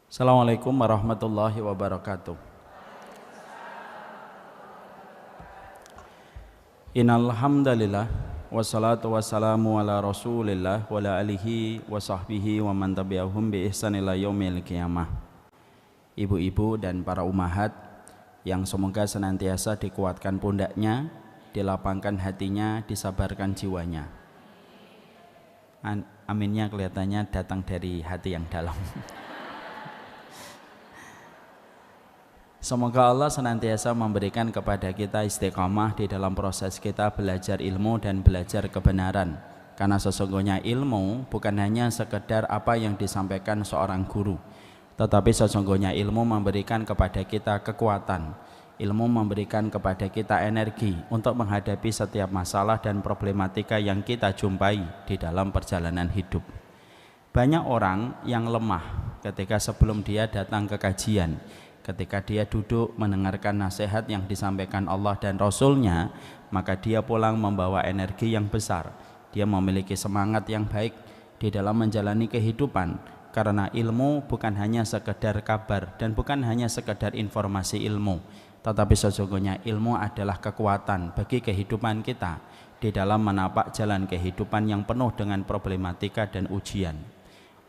Assalamualaikum warahmatullahi wabarakatuh. Innal hamdalillah wassalatu wassalamu ala Rasulillah wa ala alihi wa sahbihi wa man tabi'ahum bi ihsan ila yaumil qiyamah. Ibu-ibu dan para ummahat yang semoga senantiasa dikuatkan pundaknya, dilapangkan hatinya, disabarkan jiwanya. Aminnya kelihatannya datang dari hati yang dalam. Semoga Allah senantiasa memberikan kepada kita istiqamah di dalam proses kita belajar ilmu dan belajar kebenaran. Karena sesungguhnya ilmu bukan hanya sekedar apa yang disampaikan seorang guru, tetapi sesungguhnya ilmu memberikan kepada kita kekuatan. Ilmu memberikan kepada kita energi untuk menghadapi setiap masalah dan problematika yang kita jumpai di dalam perjalanan hidup. Banyak orang yang lemah ketika sebelum dia datang ke kajian. Ketika dia duduk mendengarkan nasihat yang disampaikan Allah dan Rasulnya, maka dia pulang membawa energi yang besar. Dia memiliki semangat yang baik di dalam menjalani kehidupan, karena ilmu bukan hanya sekedar kabar dan bukan hanya sekedar informasi ilmu, tetapi sesungguhnya ilmu adalah kekuatan bagi kehidupan kita di dalam menapak jalan kehidupan yang penuh dengan problematika dan ujian.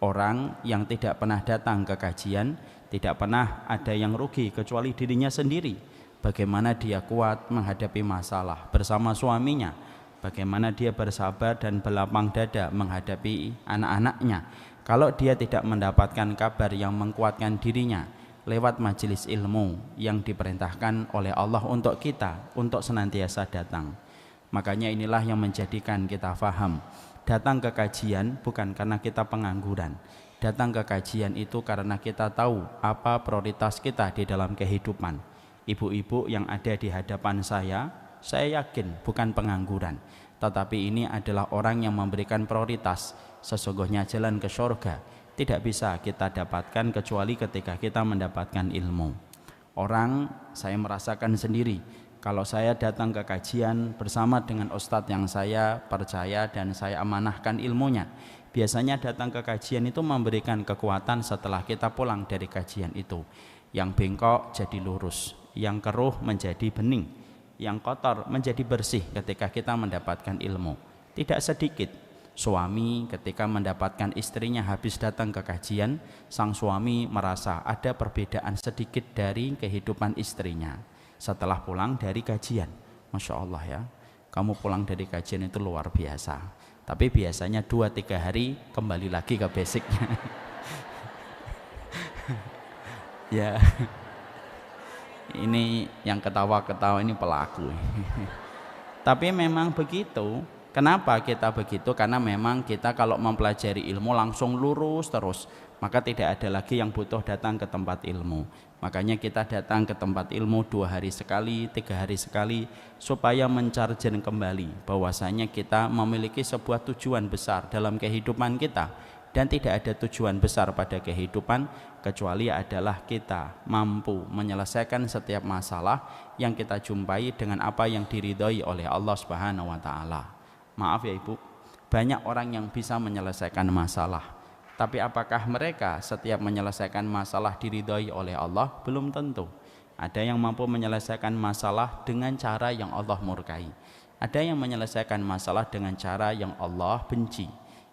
Orang yang tidak pernah datang ke kajian, tidak pernah ada yang rugi kecuali dirinya sendiri. Bagaimana dia kuat menghadapi masalah bersama suaminya, bagaimana dia bersabar dan berlapang dada menghadapi anak-anaknya. Kalau dia tidak mendapatkan kabar yang menguatkan dirinya lewat majelis ilmu yang diperintahkan oleh Allah untuk kita, untuk senantiasa datang. Makanya inilah yang menjadikan kita faham, datang ke kajian bukan karena kita pengangguran. Datang ke kajian itu karena kita tahu apa prioritas kita di dalam kehidupan. Ibu-ibu yang ada di hadapan saya yakin bukan pengangguran, tetapi ini adalah orang yang memberikan prioritas. Sesungguhnya jalan ke surga tidak bisa kita dapatkan kecuali ketika kita mendapatkan ilmu. Saya merasakan sendiri, kalau saya datang ke kajian bersama dengan ustadz yang saya percaya dan saya amanahkan ilmunya, biasanya datang ke kajian itu memberikan kekuatan setelah kita pulang dari kajian itu. Yang bengkok jadi lurus, yang keruh menjadi bening, yang kotor menjadi bersih ketika kita mendapatkan ilmu. Tidak sedikit suami ketika mendapatkan istrinya habis datang ke kajian, sang suami merasa ada perbedaan sedikit dari kehidupan istrinya setelah pulang dari kajian. Masya Allah ya, kamu pulang dari kajian itu luar biasa. Tapi biasanya 2-3 hari kembali lagi ke basicnya. Ya, ini yang ketawa-ketawa ini pelaku. Tapi memang begitu. Kenapa kita begitu? Karena memang kita kalau mempelajari ilmu langsung lurus terus, maka tidak ada lagi yang butuh datang ke tempat ilmu. Makanya kita datang ke tempat ilmu 2 hari sekali, 3 hari sekali, supaya mencarjen kembali bahwasanya kita memiliki sebuah tujuan besar dalam kehidupan kita. Dan tidak ada tujuan besar pada kehidupan kecuali adalah kita mampu menyelesaikan setiap masalah yang kita jumpai dengan apa yang diridhoi oleh Allah Subhanahu wa Ta'ala. Maaf ya Ibu, banyak orang yang bisa menyelesaikan masalah, tapi apakah mereka setiap menyelesaikan masalah diridhoi oleh Allah? Belum tentu. Ada yang mampu menyelesaikan masalah dengan cara yang Allah murkai, ada yang menyelesaikan masalah dengan cara yang Allah benci.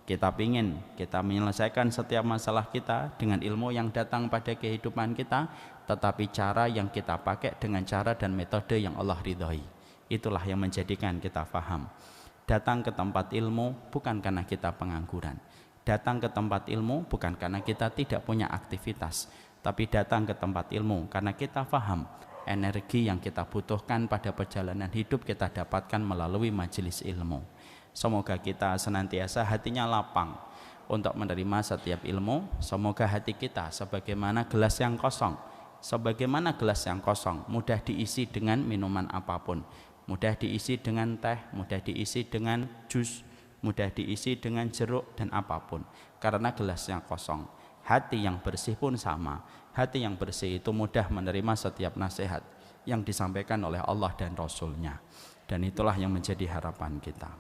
Kita ingin kita menyelesaikan setiap masalah kita dengan ilmu yang datang pada kehidupan kita, tetapi cara yang kita pakai dengan cara dan metode yang Allah ridhoi. Itulah yang menjadikan kita faham. Datang ke tempat ilmu bukan karena kita pengangguran. Datang ke tempat ilmu bukan karena kita tidak punya aktivitas, tapi datang ke tempat ilmu karena kita faham energi yang kita butuhkan pada perjalanan hidup kita dapatkan melalui majelis ilmu. Semoga kita senantiasa hatinya lapang untuk menerima setiap ilmu. Semoga hati kita sebagaimana gelas yang kosong. Sebagaimana gelas yang kosong mudah diisi dengan minuman apapun, mudah diisi dengan teh, mudah diisi dengan jus, mudah diisi dengan jeruk dan apapun, karena gelas yang kosong. Hati yang bersih pun sama. Hati yang bersih itu mudah menerima setiap nasihat yang disampaikan oleh Allah dan Rasulnya. Dan itulah yang menjadi harapan kita.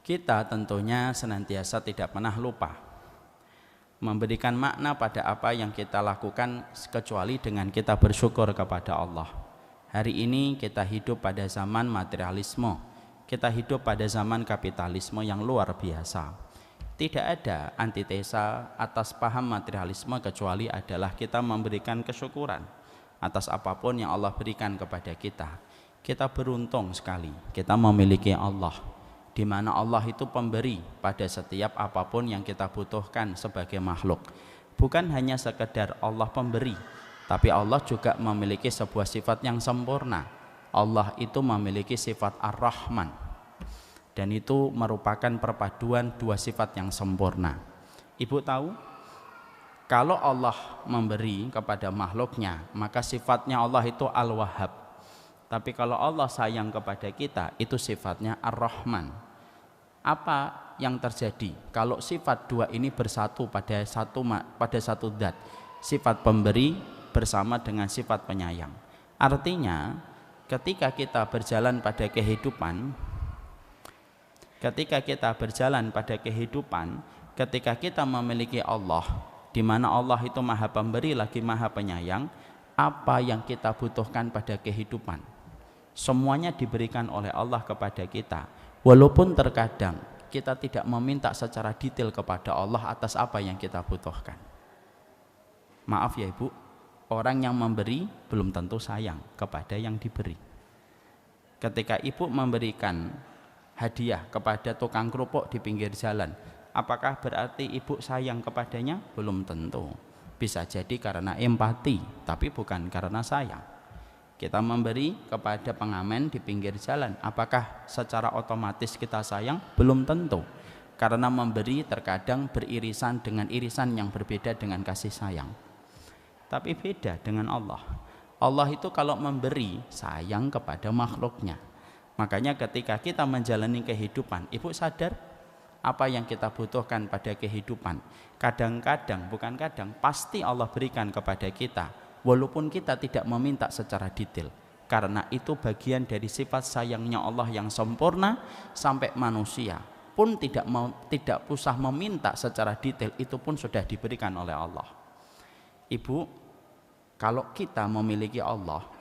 Kita tentunya senantiasa tidak pernah lupa memberikan makna pada apa yang kita lakukan kecuali dengan kita bersyukur kepada Allah. Hari ini kita hidup pada zaman materialisme, kita hidup pada zaman kapitalisme yang luar biasa. Tidak ada antitesa atas paham materialisme kecuali adalah kita memberikan kesyukuran atas apapun yang Allah berikan kepada kita. Kita beruntung sekali, kita memiliki Allah, di mana Allah itu pemberi pada setiap apapun yang kita butuhkan sebagai makhluk. Bukan hanya sekedar Allah pemberi, tapi Allah juga memiliki sebuah sifat yang sempurna. Allah itu memiliki sifat Ar-Rahman, dan itu merupakan perpaduan dua sifat yang sempurna. Ibu tahu, kalau Allah memberi kepada makhluknya, maka sifatnya Allah itu Al-Wahhab. Tapi kalau Allah sayang kepada kita, itu sifatnya Ar-Rahman. Apa yang terjadi kalau sifat dua ini bersatu pada satu zat? Sifat pemberi bersama dengan sifat penyayang. Artinya, ketika kita berjalan pada kehidupan, ketika kita memiliki Allah, di mana Allah itu Maha Pemberi lagi Maha Penyayang, apa yang kita butuhkan pada kehidupan, semuanya diberikan oleh Allah kepada kita. Walaupun terkadang kita tidak meminta secara detail kepada Allah atas apa yang kita butuhkan. Maaf ya Ibu, orang yang memberi belum tentu sayang kepada yang diberi. Ketika Ibu memberikan hadiah kepada tukang kerupuk di pinggir jalan, apakah berarti Ibu sayang kepadanya? Belum tentu. Bisa jadi karena empati, tapi bukan karena sayang. Kita memberi kepada pengamen di pinggir jalan, apakah secara otomatis kita sayang? Belum tentu. Karena memberi terkadang beririsan dengan irisan yang berbeda dengan kasih sayang. Tapi beda dengan Allah. Allah itu kalau memberi sayang kepada makhluknya. Makanya ketika kita menjalani kehidupan, Ibu sadar apa yang kita butuhkan pada kehidupan. Kadang-kadang, bukan kadang, pasti Allah berikan kepada kita, walaupun kita tidak meminta secara detail. Karena itu bagian dari sifat sayangnya Allah yang sempurna, sampai manusia pun tidak usah meminta secara detail, itu pun sudah diberikan oleh Allah. Ibu, kalau kita memiliki Allah,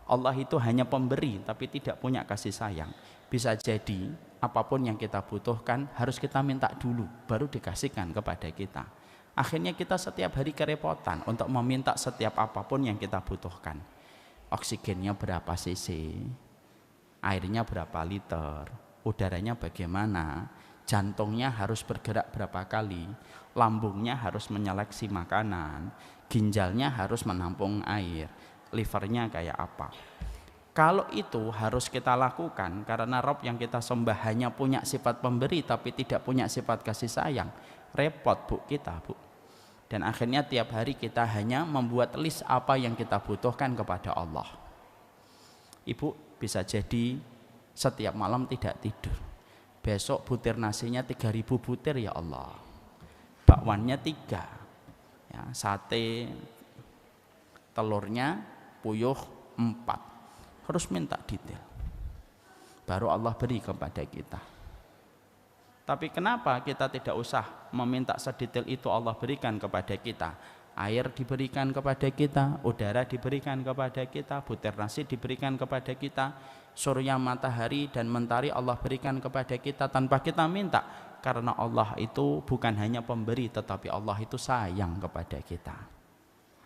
Allah itu hanya pemberi tapi tidak punya kasih sayang. Bisa jadi apapun yang kita butuhkan harus kita minta dulu, baru dikasihkan kepada kita. Akhirnya kita setiap hari kerepotan untuk meminta setiap apapun yang kita butuhkan. Oksigennya berapa cc, airnya berapa liter, udaranya bagaimana, jantungnya harus bergerak berapa kali, lambungnya harus menyeleksi makanan, ginjalnya harus menampung air, livernya kayak apa. Kalau itu harus kita lakukan karena Rob yang kita sembah hanya punya sifat pemberi tapi tidak punya sifat kasih sayang, repot Bu kita, Bu. Dan akhirnya tiap hari kita hanya membuat list apa yang kita butuhkan kepada Allah. Ibu, bisa jadi setiap malam tidak tidur. Besok butir nasinya 3000 butir ya Allah. Bakwannya 3. Ya, sate telurnya puyuh 4. Harus minta detail, baru Allah beri kepada kita. Tapi kenapa kita tidak usah meminta sedetail itu Allah berikan kepada kita? Air diberikan kepada kita, udara diberikan kepada kita, butir nasi diberikan kepada kita, surya, matahari dan mentari Allah berikan kepada kita tanpa kita minta. Karena Allah itu bukan hanya pemberi, tetapi Allah itu sayang kepada kita.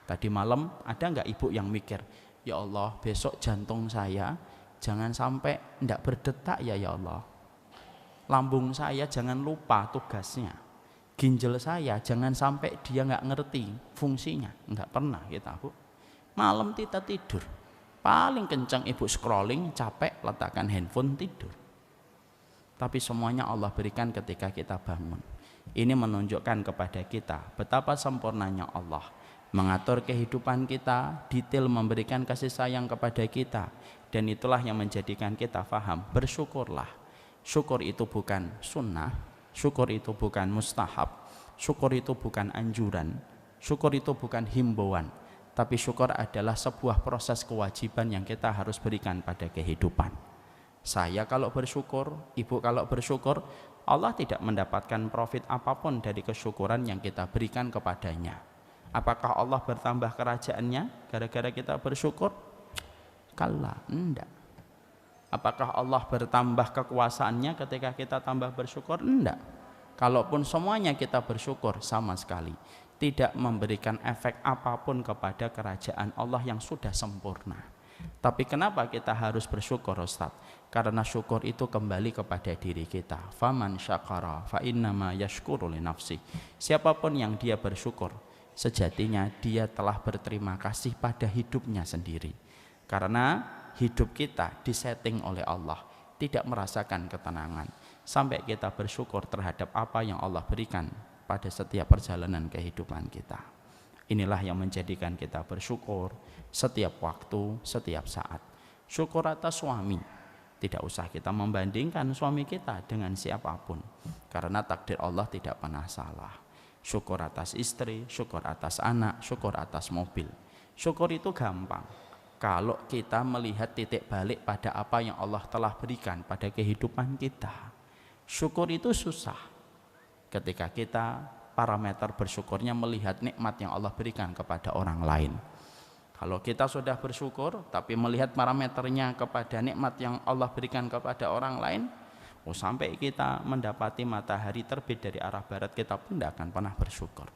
Tadi malam ada nggak ibu yang mikir, ya Allah, besok jantung saya jangan sampai tidak berdetak ya Allah. Lambung saya jangan lupa tugasnya. Ginjal saya jangan sampai dia nggak ngerti fungsinya. Nggak pernah kita, Bu. Malam kita tidur, paling kencang ibu scrolling, capek, letakkan handphone, tidur. Tapi semuanya Allah berikan ketika kita bangun. Ini menunjukkan kepada kita betapa sempurnanya Allah mengatur kehidupan kita, detail memberikan kasih sayang kepada kita. Dan itulah yang menjadikan kita faham, bersyukurlah. Syukur itu bukan sunnah, syukur itu bukan mustahab, syukur itu bukan anjuran, syukur itu bukan himbauan, tapi syukur adalah sebuah proses kewajiban yang kita harus berikan pada kehidupan. Saya kalau bersyukur, ibu kalau bersyukur, Allah tidak mendapatkan profit apapun dari kesyukuran yang kita berikan kepadanya. Apakah Allah bertambah kerajaannya gara-gara kita bersyukur? Kalla, enggak. Apakah Allah bertambah kekuasaannya ketika kita tambah bersyukur? Enggak. Kalaupun semuanya kita bersyukur, sama sekali tidak memberikan efek apapun kepada kerajaan Allah yang sudah sempurna. Tapi kenapa kita harus bersyukur, Ustaz? Karena syukur itu kembali kepada diri kita. Faman syakara fa innama yashkuru li nafsi. Siapapun yang dia bersyukur, sejatinya dia telah berterima kasih pada hidupnya sendiri. Karena hidup kita disetting oleh Allah, tidak merasakan ketenangan sampai kita bersyukur terhadap apa yang Allah berikan pada setiap perjalanan kehidupan kita. Inilah yang menjadikan kita bersyukur setiap waktu, setiap saat. Syukur atas suami, tidak usah kita membandingkan suami kita dengan siapapun, karena takdir Allah tidak pernah salah. Syukur atas istri, syukur atas anak, syukur atas mobil. Syukur itu gampang kalau kita melihat titik balik pada apa yang Allah telah berikan pada kehidupan kita. Syukur itu susah ketika kita parameter bersyukurnya melihat nikmat yang Allah berikan kepada orang lain. Kalau kita sudah bersyukur tapi melihat parameternya kepada nikmat yang Allah berikan kepada orang lain, sampai kita mendapati matahari terbit dari arah barat, kita pun tidak akan pernah bersyukur.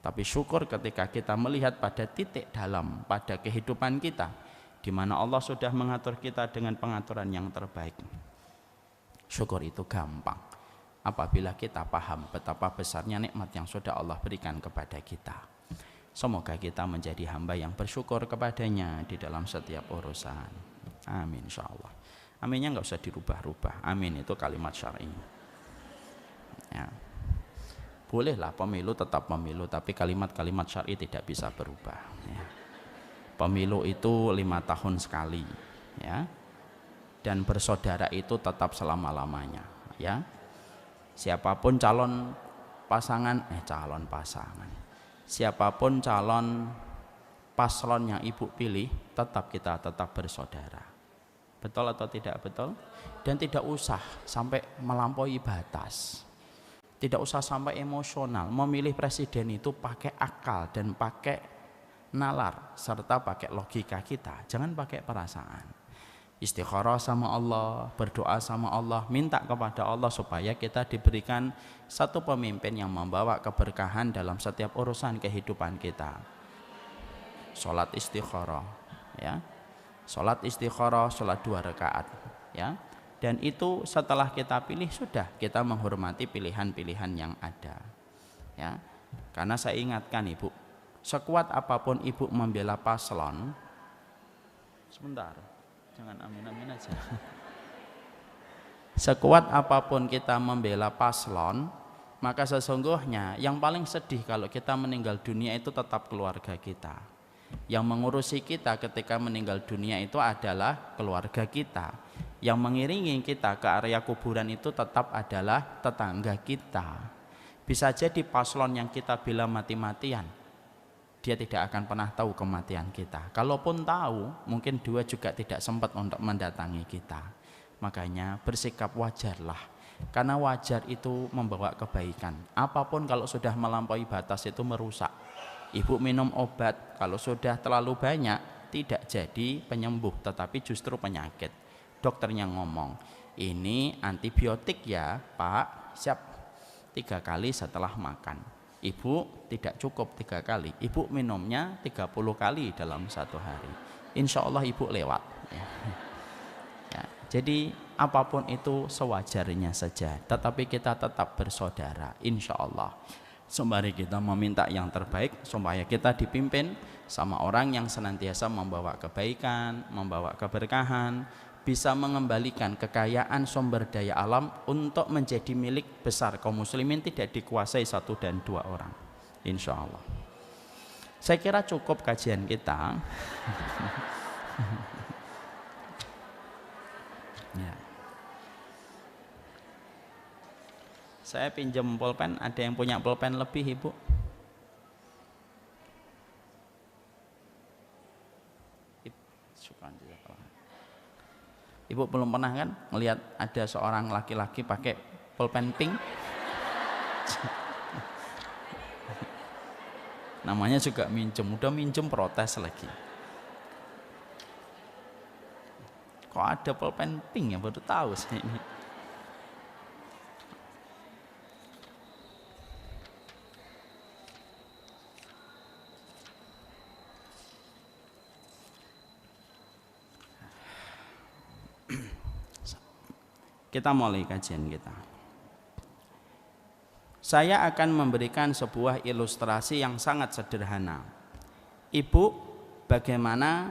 Tapi syukur ketika kita melihat pada titik dalam pada kehidupan kita, di mana Allah sudah mengatur kita dengan pengaturan yang terbaik. Syukur itu gampang apabila kita paham betapa besarnya nikmat yang sudah Allah berikan kepada kita. Semoga kita menjadi hamba yang bersyukur kepadanya di dalam setiap urusan. Amin insyaallah. Aminnya nggak usah dirubah-rubah. Amin itu kalimat syar'i. Ya. Bolehlah pemilu tetap pemilu, tapi kalimat-kalimat syar'i tidak bisa berubah. Ya. Pemilu itu 5 tahun sekali, ya. Dan bersaudara itu tetap selama-lamanya, ya. Siapapun calon pasangan, siapapun calon paslon yang ibu pilih, tetap bersaudara. Betul atau tidak betul? Dan tidak usah sampai melampaui batas. Tidak usah sampai emosional. Memilih presiden itu pakai akal dan pakai nalar serta pakai logika kita. Jangan pakai perasaan. Istikharah sama Allah, berdoa sama Allah, minta kepada Allah supaya kita diberikan satu pemimpin yang membawa keberkahan dalam setiap urusan kehidupan kita. Salat istikharah, ya. Salat istikharah, salat 2 rakaat, ya. Dan itu setelah kita pilih sudah kita menghormati pilihan-pilihan yang ada, ya. Karena saya ingatkan ibu, sekuat apapun ibu membela paslon, sebentar. Jangan amin-amin aja. Sekuat apapun kita membela paslon, maka sesungguhnya yang paling sedih kalau kita meninggal dunia itu tetap keluarga kita. Yang mengurusi kita ketika meninggal dunia itu adalah keluarga kita. Yang mengiringi kita ke area kuburan itu tetap adalah tetangga kita. Bisa jadi paslon yang kita bela mati-matian, dia tidak akan pernah tahu kematian kita. Kalaupun tahu, mungkin dia juga tidak sempat untuk mendatangi kita. Makanya bersikap wajarlah, karena wajar itu membawa kebaikan. Apapun kalau sudah melampaui batas itu merusak. Ibu minum obat kalau sudah terlalu banyak tidak jadi penyembuh, tetapi justru penyakit. Dokternya ngomong, ini antibiotik ya Pak, siap 3 kali setelah makan. Ibu tidak cukup 3 kali, ibu minumnya 30 kali dalam 1 hari. Insya Allah ibu lewat, ya. Ya, jadi apapun itu sewajarnya saja, tetapi kita tetap bersaudara, insya Allah. Sembari kita meminta yang terbaik supaya kita dipimpin sama orang yang senantiasa membawa kebaikan, membawa keberkahan, bisa mengembalikan kekayaan sumber daya alam untuk menjadi milik besar kaum muslimin, tidak dikuasai 1 dan 2 orang, insya Allah. Saya kira cukup kajian kita. Ya. Saya pinjam pulpen, ada yang punya pulpen lebih ibu? Ibu belum pernah kan melihat ada seorang laki-laki pakai pulpen pink? Namanya juga minjem, udah minjem protes lagi. Kok ada pulpen pink ya, baru tahu saya ini. Kita mulai kajian kita. Saya akan memberikan sebuah ilustrasi yang sangat sederhana. Ibu, bagaimana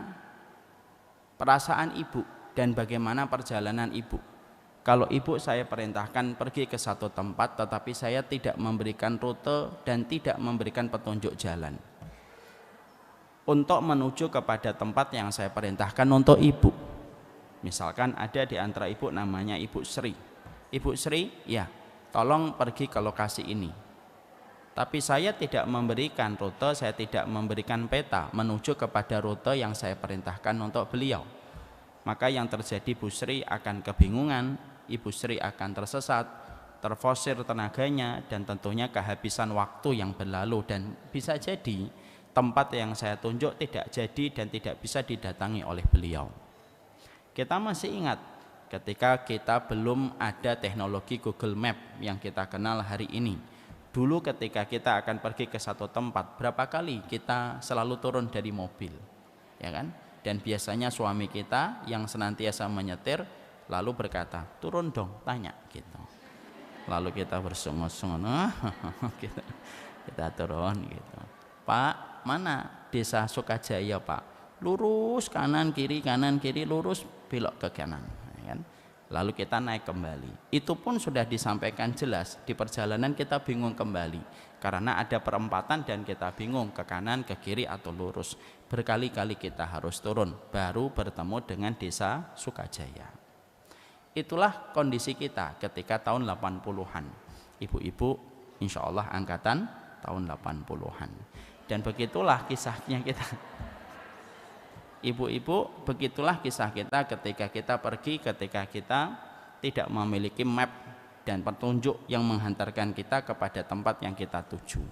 perasaan ibu dan bagaimana perjalanan ibu? Kalau ibu saya perintahkan pergi ke satu tempat, tetapi saya tidak memberikan rute dan tidak memberikan petunjuk jalan untuk menuju kepada tempat yang saya perintahkan untuk ibu. Misalkan ada di antara ibu namanya Ibu Sri. Ibu Sri, ya, tolong pergi ke lokasi ini. Tapi saya tidak memberikan rute, saya tidak memberikan peta menuju kepada rute yang saya perintahkan untuk beliau. Maka yang terjadi, Bu Sri akan kebingungan, Ibu Sri akan tersesat, terfosir tenaganya, dan tentunya kehabisan waktu yang berlalu. Dan bisa jadi tempat yang saya tunjuk tidak jadi dan tidak bisa didatangi oleh beliau. Kita masih ingat ketika kita belum ada teknologi Google Map yang kita kenal hari ini. Dulu ketika kita akan pergi ke satu tempat, berapa kali kita selalu turun dari mobil, ya kan? Dan biasanya suami kita yang senantiasa menyetir lalu berkata, turun dong, tanya gitu. Lalu kita bersungut-sungut, gitu. Kita turun gitu. Pak, mana desa Sukajaya Pak? Lurus kanan kiri lurus, belok ke kanan, ya kan? Lalu kita naik kembali. Itu pun sudah disampaikan jelas, di perjalanan kita bingung kembali karena ada perempatan dan kita bingung ke kanan, ke kiri atau lurus. Berkali-kali kita harus turun baru bertemu dengan desa Sukajaya. Itulah kondisi kita ketika tahun 80-an. Ibu-ibu insya Allah angkatan tahun 80-an. Dan begitulah kisahnya kita. Ibu-ibu, begitulah kisah kita ketika kita pergi, ketika kita tidak memiliki map dan petunjuk yang menghantarkan kita kepada tempat yang kita tuju.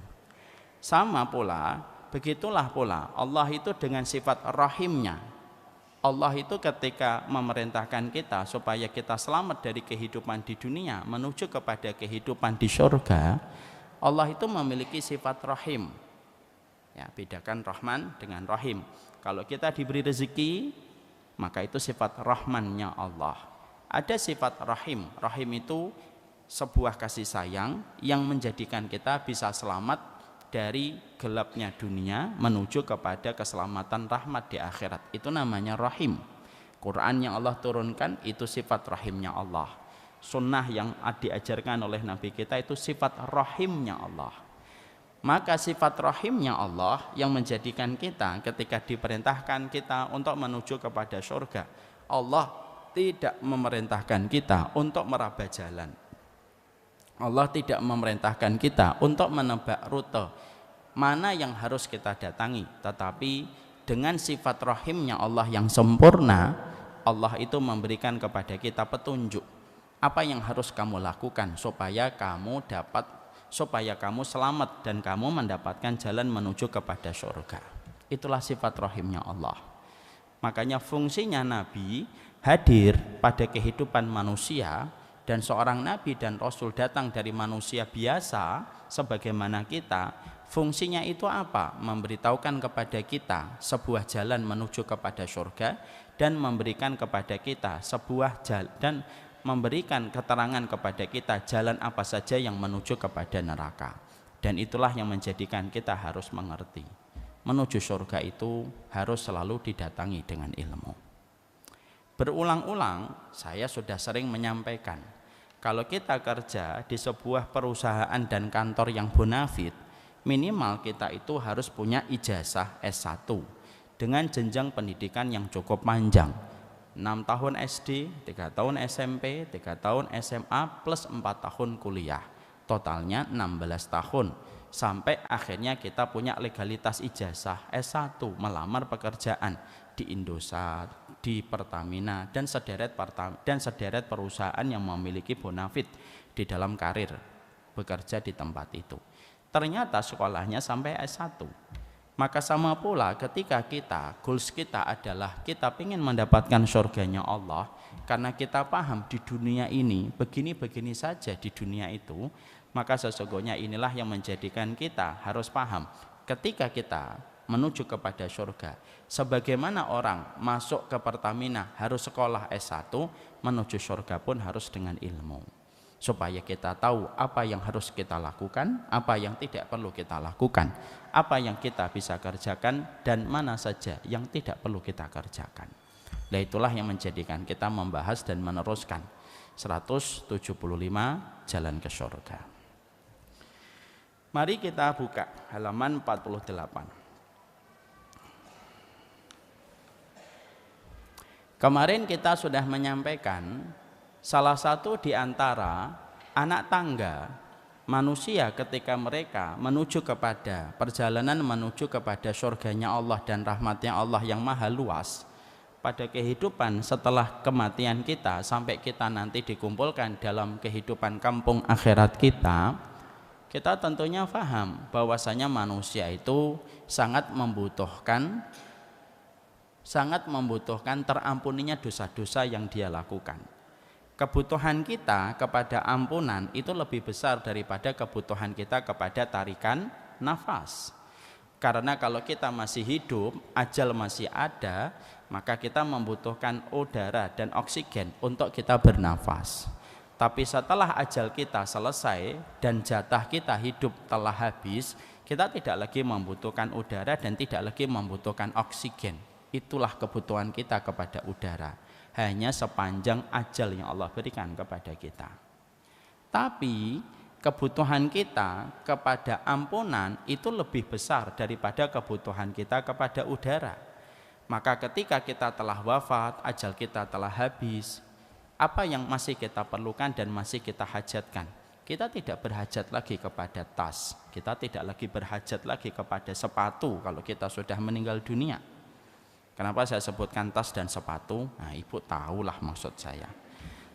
Sama pula, begitulah pula Allah itu dengan sifat rahimnya. Allah itu ketika memerintahkan kita supaya kita selamat dari kehidupan di dunia menuju kepada kehidupan di surga, Allah itu memiliki sifat rahim. Ya, bedakan Rahman dengan Rahim. Kalau kita diberi rezeki, maka itu sifat Rahmannya Allah. Ada sifat Rahim. Rahim itu sebuah kasih sayang yang menjadikan kita bisa selamat dari gelapnya dunia menuju kepada keselamatan rahmat di akhirat. Itu namanya Rahim. Quran yang Allah turunkan itu sifat Rahimnya Allah. Sunnah yang diajarkan oleh Nabi kita itu sifat Rahimnya Allah. Maka sifat rahimnya Allah yang menjadikan kita ketika diperintahkan kita untuk menuju kepada surga, Allah tidak memerintahkan kita untuk meraba jalan. Allah tidak memerintahkan kita untuk menebak rute mana yang harus kita datangi, tetapi dengan sifat rahimnya Allah yang sempurna, Allah itu memberikan kepada kita petunjuk apa yang harus kamu lakukan supaya kamu selamat dan kamu mendapatkan jalan menuju kepada surga. Itulah sifat rahimnya Allah. Makanya fungsinya Nabi hadir pada kehidupan manusia, dan seorang Nabi dan Rasul datang dari manusia biasa sebagaimana kita. Fungsinya itu apa? Memberitahukan kepada kita sebuah jalan menuju kepada surga dan memberikan kepada kita sebuah jalan dan memberikan keterangan kepada kita jalan apa saja yang menuju kepada neraka. Dan itulah yang menjadikan kita harus mengerti menuju surga itu harus selalu didatangi dengan ilmu. Berulang-ulang saya sudah sering menyampaikan, kalau kita kerja di sebuah perusahaan dan kantor yang bonafit, minimal kita itu harus punya ijazah S1 dengan jenjang pendidikan yang cukup panjang. 6 tahun SD, 3 tahun SMP, 3 tahun SMA, plus 4 tahun kuliah. Totalnya 16 tahun. Sampai akhirnya kita punya legalitas ijazah S1 melamar pekerjaan di Indosat, di Pertamina dan sederet perusahaan yang memiliki bonafit di dalam karir bekerja di tempat itu. Ternyata sekolahnya sampai S1. Maka sama pula ketika goals kita adalah kita ingin mendapatkan surganya Allah, karena kita paham di dunia ini begini-begini saja di dunia itu, maka sesungguhnya inilah yang menjadikan kita harus paham ketika kita menuju kepada surga, sebagaimana orang masuk ke Pertamina harus sekolah S1, menuju surga pun harus dengan ilmu, supaya kita tahu apa yang harus kita lakukan, apa yang tidak perlu kita lakukan, apa yang kita bisa kerjakan, dan mana saja yang tidak perlu kita kerjakan. Nah, itulah yang menjadikan kita membahas dan meneruskan 175 jalan ke surga. Mari kita buka halaman 48. Kemarin kita sudah menyampaikan salah satu di antara anak tangga manusia ketika mereka menuju kepada perjalanan menuju kepada surganya Allah dan rahmatnya Allah yang maha luas, pada kehidupan setelah kematian kita sampai kita nanti dikumpulkan dalam kehidupan kampung akhirat kita tentunya paham bahwasanya manusia itu sangat membutuhkan terampuninya dosa-dosa yang dia lakukan. Kebutuhan kita kepada ampunan itu lebih besar daripada kebutuhan kita kepada tarikan nafas. Karena kalau kita masih hidup, ajal masih ada, maka kita membutuhkan udara dan oksigen untuk kita bernafas. Tapi setelah ajal kita selesai dan jatah kita hidup telah habis, kita tidak lagi membutuhkan udara dan tidak lagi membutuhkan oksigen. Itulah kebutuhan kita kepada udara, hanya sepanjang ajal yang Allah berikan kepada kita. Tapi kebutuhan kita kepada ampunan itu lebih besar daripada kebutuhan kita kepada udara. Maka ketika kita telah wafat, ajal kita telah habis, apa yang masih kita perlukan dan masih kita hajatkan? Kita tidak berhajat lagi kepada tas, kita tidak lagi berhajat lagi kepada sepatu kalau kita sudah meninggal dunia. Kenapa saya sebutkan tas dan sepatu? Nah, ibu tahulah maksud saya.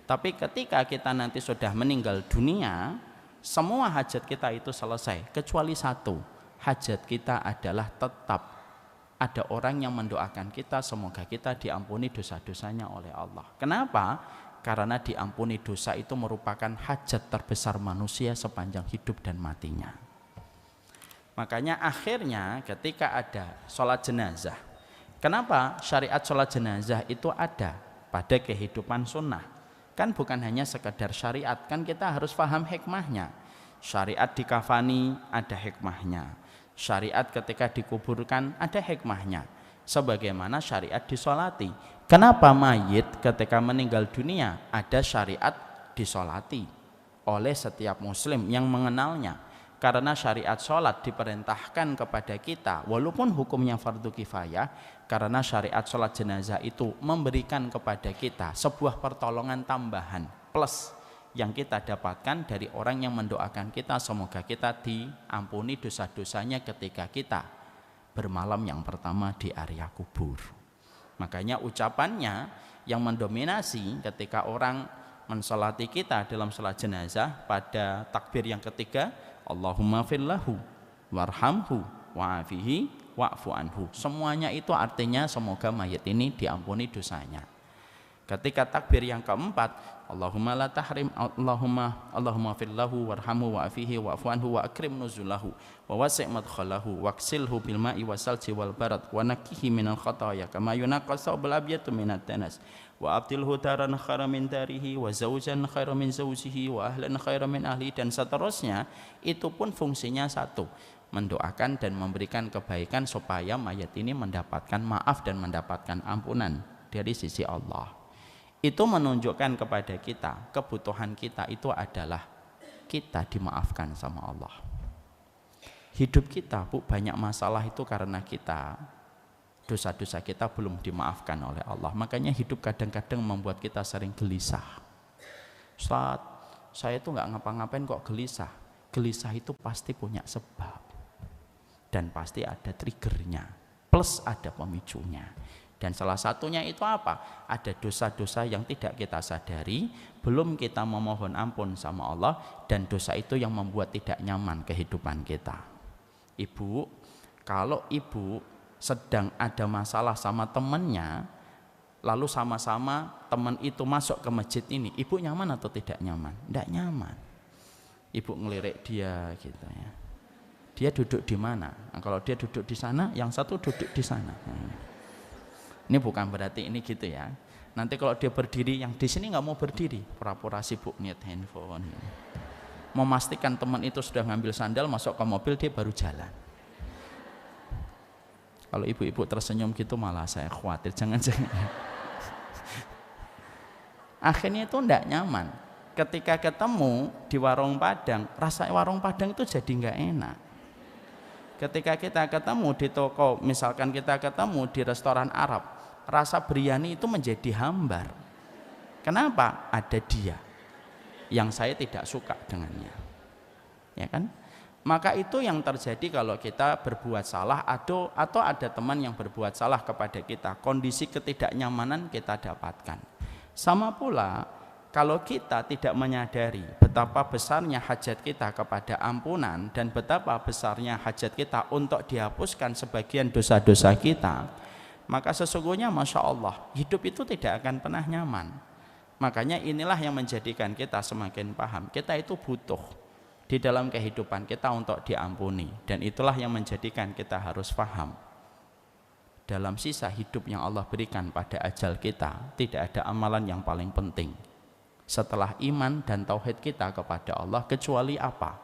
Tapi ketika kita nanti sudah meninggal dunia, semua hajat kita itu selesai, kecuali satu. Hajat kita adalah tetap ada orang yang mendoakan kita semoga kita diampuni dosa-dosanya oleh Allah. Kenapa? Karena diampuni dosa itu merupakan hajat terbesar manusia sepanjang hidup dan matinya. Makanya akhirnya ketika ada sholat jenazah, kenapa syariat sholat jenazah itu ada pada kehidupan sunnah? Kan bukan hanya sekedar syariat, kan kita harus paham hikmahnya. Syariat dikafani ada hikmahnya, syariat ketika dikuburkan ada hikmahnya, sebagaimana syariat disolati. Kenapa mayit ketika meninggal dunia ada syariat disolati oleh setiap muslim yang mengenalnya? Karena syariat sholat diperintahkan kepada kita walaupun hukumnya fardu kifayah, karena syariat sholat jenazah itu memberikan kepada kita sebuah pertolongan tambahan plus yang kita dapatkan dari orang yang mendoakan kita semoga kita diampuni dosa-dosanya ketika kita bermalam yang pertama di area kubur. Makanya ucapannya yang mendominasi ketika orang mensolati kita dalam sholat jenazah pada takbir yang ketiga, Allahumma fillahu warhamhu wa'afihi wa'fu anhu. Semuanya itu artinya semoga mayit ini diampuni dosanya. Ketika takbir yang keempat, Allahumma la tahrim Allahumma fillahu warhamhu wa'afihi wa'fu anhu wa akrim nuzulahu wa wasi' madkhalahu waksilhu bil ma'i wasalji wal barad wa nakihi minal khataya kama yunaqqas thawbul abyadu minat danas wa abdilhu daran khairan min darihi wa zawjan khairan min zawjihi wa ahlan khairan min ahli, dan seterusnya. Itu pun fungsinya satu, mendoakan dan memberikan kebaikan supaya mayat ini mendapatkan maaf dan mendapatkan ampunan dari sisi Allah. Itu menunjukkan kepada kita kebutuhan kita itu adalah kita dimaafkan sama Allah. Hidup kita banyak masalah itu karena kita dosa-dosa kita belum dimaafkan oleh Allah. Makanya hidup kadang-kadang membuat kita sering gelisah. Ustaz, saya itu nggak ngapa-ngapain kok gelisah. Gelisah itu pasti punya sebab dan pasti ada triggernya plus ada pemicunya. Dan salah satunya itu apa? Ada dosa-dosa yang tidak kita sadari, belum kita memohon ampun sama Allah, dan dosa itu yang membuat tidak nyaman kehidupan kita. Ibu, kalau ibu sedang ada masalah sama temannya, lalu sama-sama teman itu masuk ke masjid ini, ibu nyaman atau tidak nyaman? Tidak nyaman. Ibu ngelirik dia gitu ya. Dia duduk di mana? Nah, kalau dia duduk di sana, yang satu duduk di sana. Ini bukan berarti ini gitu ya. Nanti kalau dia berdiri, yang di sini nggak mau berdiri, pura-pura sibuk niat handphone. Memastikan teman itu sudah ngambil sandal, masuk ke mobil, dia baru jalan. Kalau ibu-ibu tersenyum gitu malah saya khawatir, jangan-jangan. Akhirnya itu enggak nyaman. Ketika ketemu di warung Padang, rasa warung Padang itu jadi enggak enak. Ketika kita ketemu di toko, misalkan kita ketemu di restoran Arab, rasa biryani itu menjadi hambar. Kenapa? Ada dia yang saya tidak suka dengannya. Ya kan? Maka itu yang terjadi kalau kita berbuat salah atau ada teman yang berbuat salah kepada kita, kondisi ketidaknyamanan kita dapatkan. Sama pula kalau kita tidak menyadari betapa besarnya hajat kita kepada ampunan dan betapa besarnya hajat kita untuk dihapuskan sebagian dosa-dosa kita, maka sesungguhnya Masya Allah hidup itu tidak akan pernah nyaman. Makanya inilah yang menjadikan kita semakin paham kita itu butuh di dalam kehidupan kita untuk diampuni, dan itulah yang menjadikan kita harus paham dalam sisa hidup yang Allah berikan pada ajal kita tidak ada amalan yang paling penting setelah iman dan tauhid kita kepada Allah kecuali apa?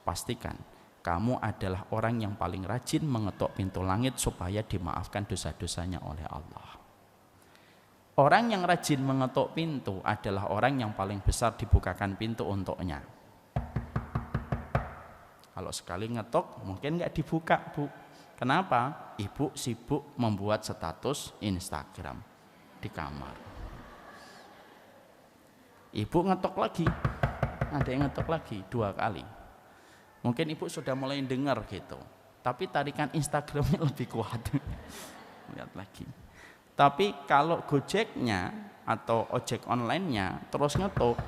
Pastikan kamu adalah orang yang paling rajin mengetuk pintu langit supaya dimaafkan dosa-dosanya oleh Allah. Orang yang rajin mengetuk pintu adalah orang yang paling besar dibukakan pintu untuknya. Kalau sekali ngetok mungkin nggak dibuka, Bu. Kenapa? Ibu sibuk membuat status Instagram di kamar. Ibu ngetok lagi, ada yang ngetok lagi 2 kali. Mungkin ibu sudah mulai dengar gitu, tapi tarikan Instagramnya lebih kuat. Lihat lagi. Tapi kalau Gojeknya atau ojek online-nya terus ngetok,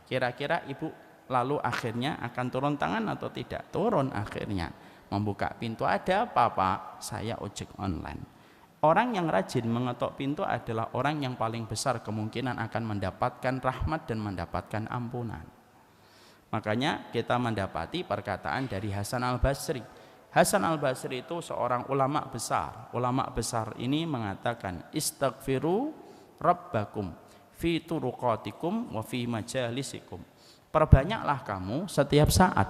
kira-kira ibu lalu akhirnya akan turun tangan atau tidak? Turun akhirnya. Membuka pintu, ada apa Pak? Saya ojek online. Orang yang rajin mengetok pintu adalah orang yang paling besar kemungkinan akan mendapatkan rahmat dan mendapatkan ampunan. Makanya kita mendapati perkataan dari Hasan al-Basri. Hasan al-Basri itu seorang ulama besar. Ulama besar ini mengatakan, istaghfiru rabbakum fi turuqatikum wa fi majalisikum. Perbanyaklah kamu setiap saat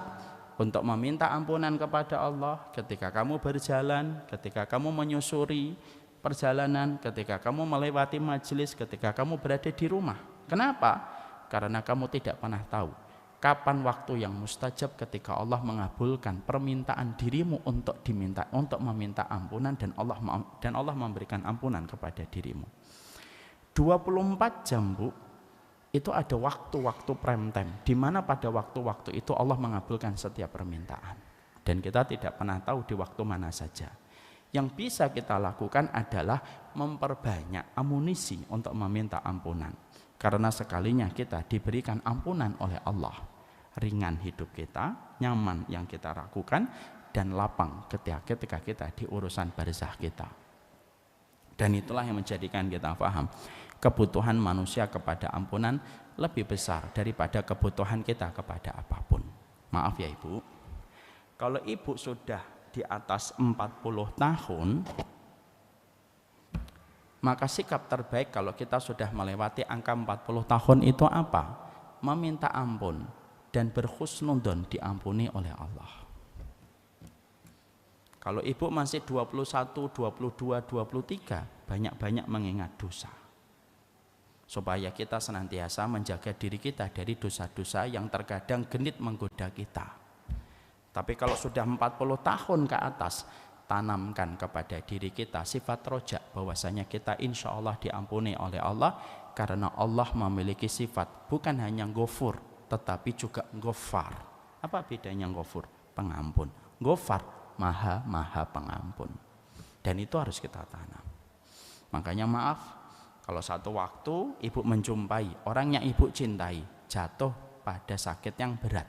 untuk meminta ampunan kepada Allah ketika kamu berjalan, ketika kamu menyusuri perjalanan, ketika kamu melewati majelis, ketika kamu berada di rumah. Kenapa? Karena kamu tidak pernah tahu kapan waktu yang mustajab ketika Allah mengabulkan permintaan dirimu untuk meminta ampunan, dan Allah memberikan ampunan kepada dirimu. 24 jam, Bu, itu ada waktu-waktu prime time di mana pada waktu-waktu itu Allah mengabulkan setiap permintaan, dan kita tidak pernah tahu di waktu mana saja. Yang bisa kita lakukan adalah memperbanyak amunisi untuk meminta ampunan, karena sekalinya kita diberikan ampunan oleh Allah, ringan hidup kita, nyaman yang kita lakukan, dan lapang ketika kita di urusan barzah kita. Dan itulah yang menjadikan kita paham kebutuhan manusia kepada ampunan lebih besar daripada kebutuhan kita kepada apapun. Maaf ya Ibu, kalau Ibu sudah di atas 40 tahun, maka sikap terbaik kalau kita sudah melewati angka 40 tahun itu apa? Meminta ampun dan berhusnudzon diampuni oleh Allah. Kalau Ibu masih 21, 22, 23, banyak-banyak mengingat dosa, supaya kita senantiasa menjaga diri kita dari dosa-dosa yang terkadang genit menggoda kita. Tapi kalau sudah 40 tahun ke atas, tanamkan kepada diri kita sifat rojak, bahwasanya kita insya Allah diampuni oleh Allah, karena Allah memiliki sifat bukan hanya Ghafur tetapi juga Ghaffar. Apa bedanya Ghafur? Pengampun. Ghaffar, maha pengampun. Dan itu harus kita tanam. Makanya maaf, kalau satu waktu ibu menjumpai orang yang ibu cintai jatuh pada sakit yang berat,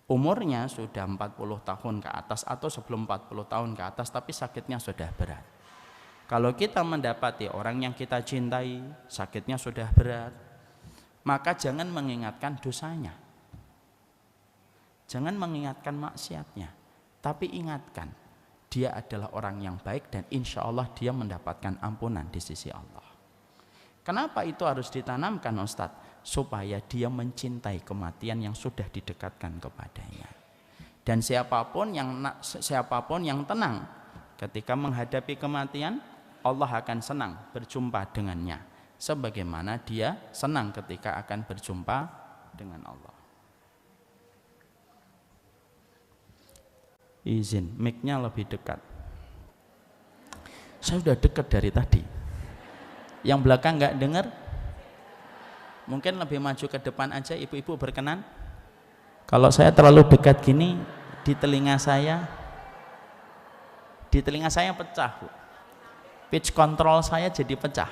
umurnya sudah 40 tahun ke atas atau sebelum 40 tahun ke atas, tapi sakitnya sudah berat. Kalau kita mendapati orang yang kita cintai sakitnya sudah berat, maka jangan mengingatkan dosanya, jangan mengingatkan maksiatnya, tapi ingatkan dia adalah orang yang baik dan insya Allah dia mendapatkan ampunan di sisi Allah. Kenapa itu harus ditanamkan Ustadz? Supaya dia mencintai kematian yang sudah didekatkan kepadanya. Dan siapapun yang tenang ketika menghadapi kematian, Allah akan senang berjumpa dengannya, sebagaimana dia senang ketika akan berjumpa dengan Allah. Izin, mic-nya lebih dekat. Saya sudah dekat dari tadi. Yang belakang nggak dengar? Mungkin lebih maju ke depan aja, ibu-ibu berkenan. Kalau saya terlalu dekat gini, di telinga saya pecah, Bu. Pitch control saya jadi pecah.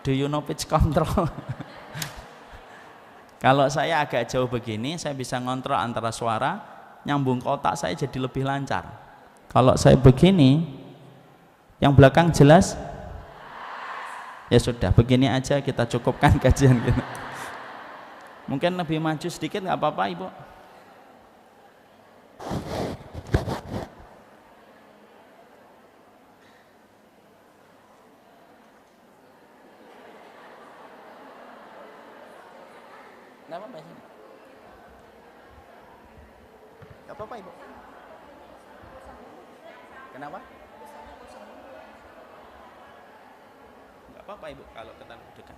Do you know pitch control? Kalau saya agak jauh begini, saya bisa ngontrol antara suara, nyambung ke otak saya jadi lebih lancar. Kalau saya begini, yang belakang jelas? Ya sudah, begini aja kita cukupkan kajian kita. Mungkin lebih maju sedikit nggak apa-apa, Ibu. Nggak apa-apa sini. Nggak apa-apa, Ibu. Kenapa? Nggak apa-apa, Ibu, kalau terlalu dekat.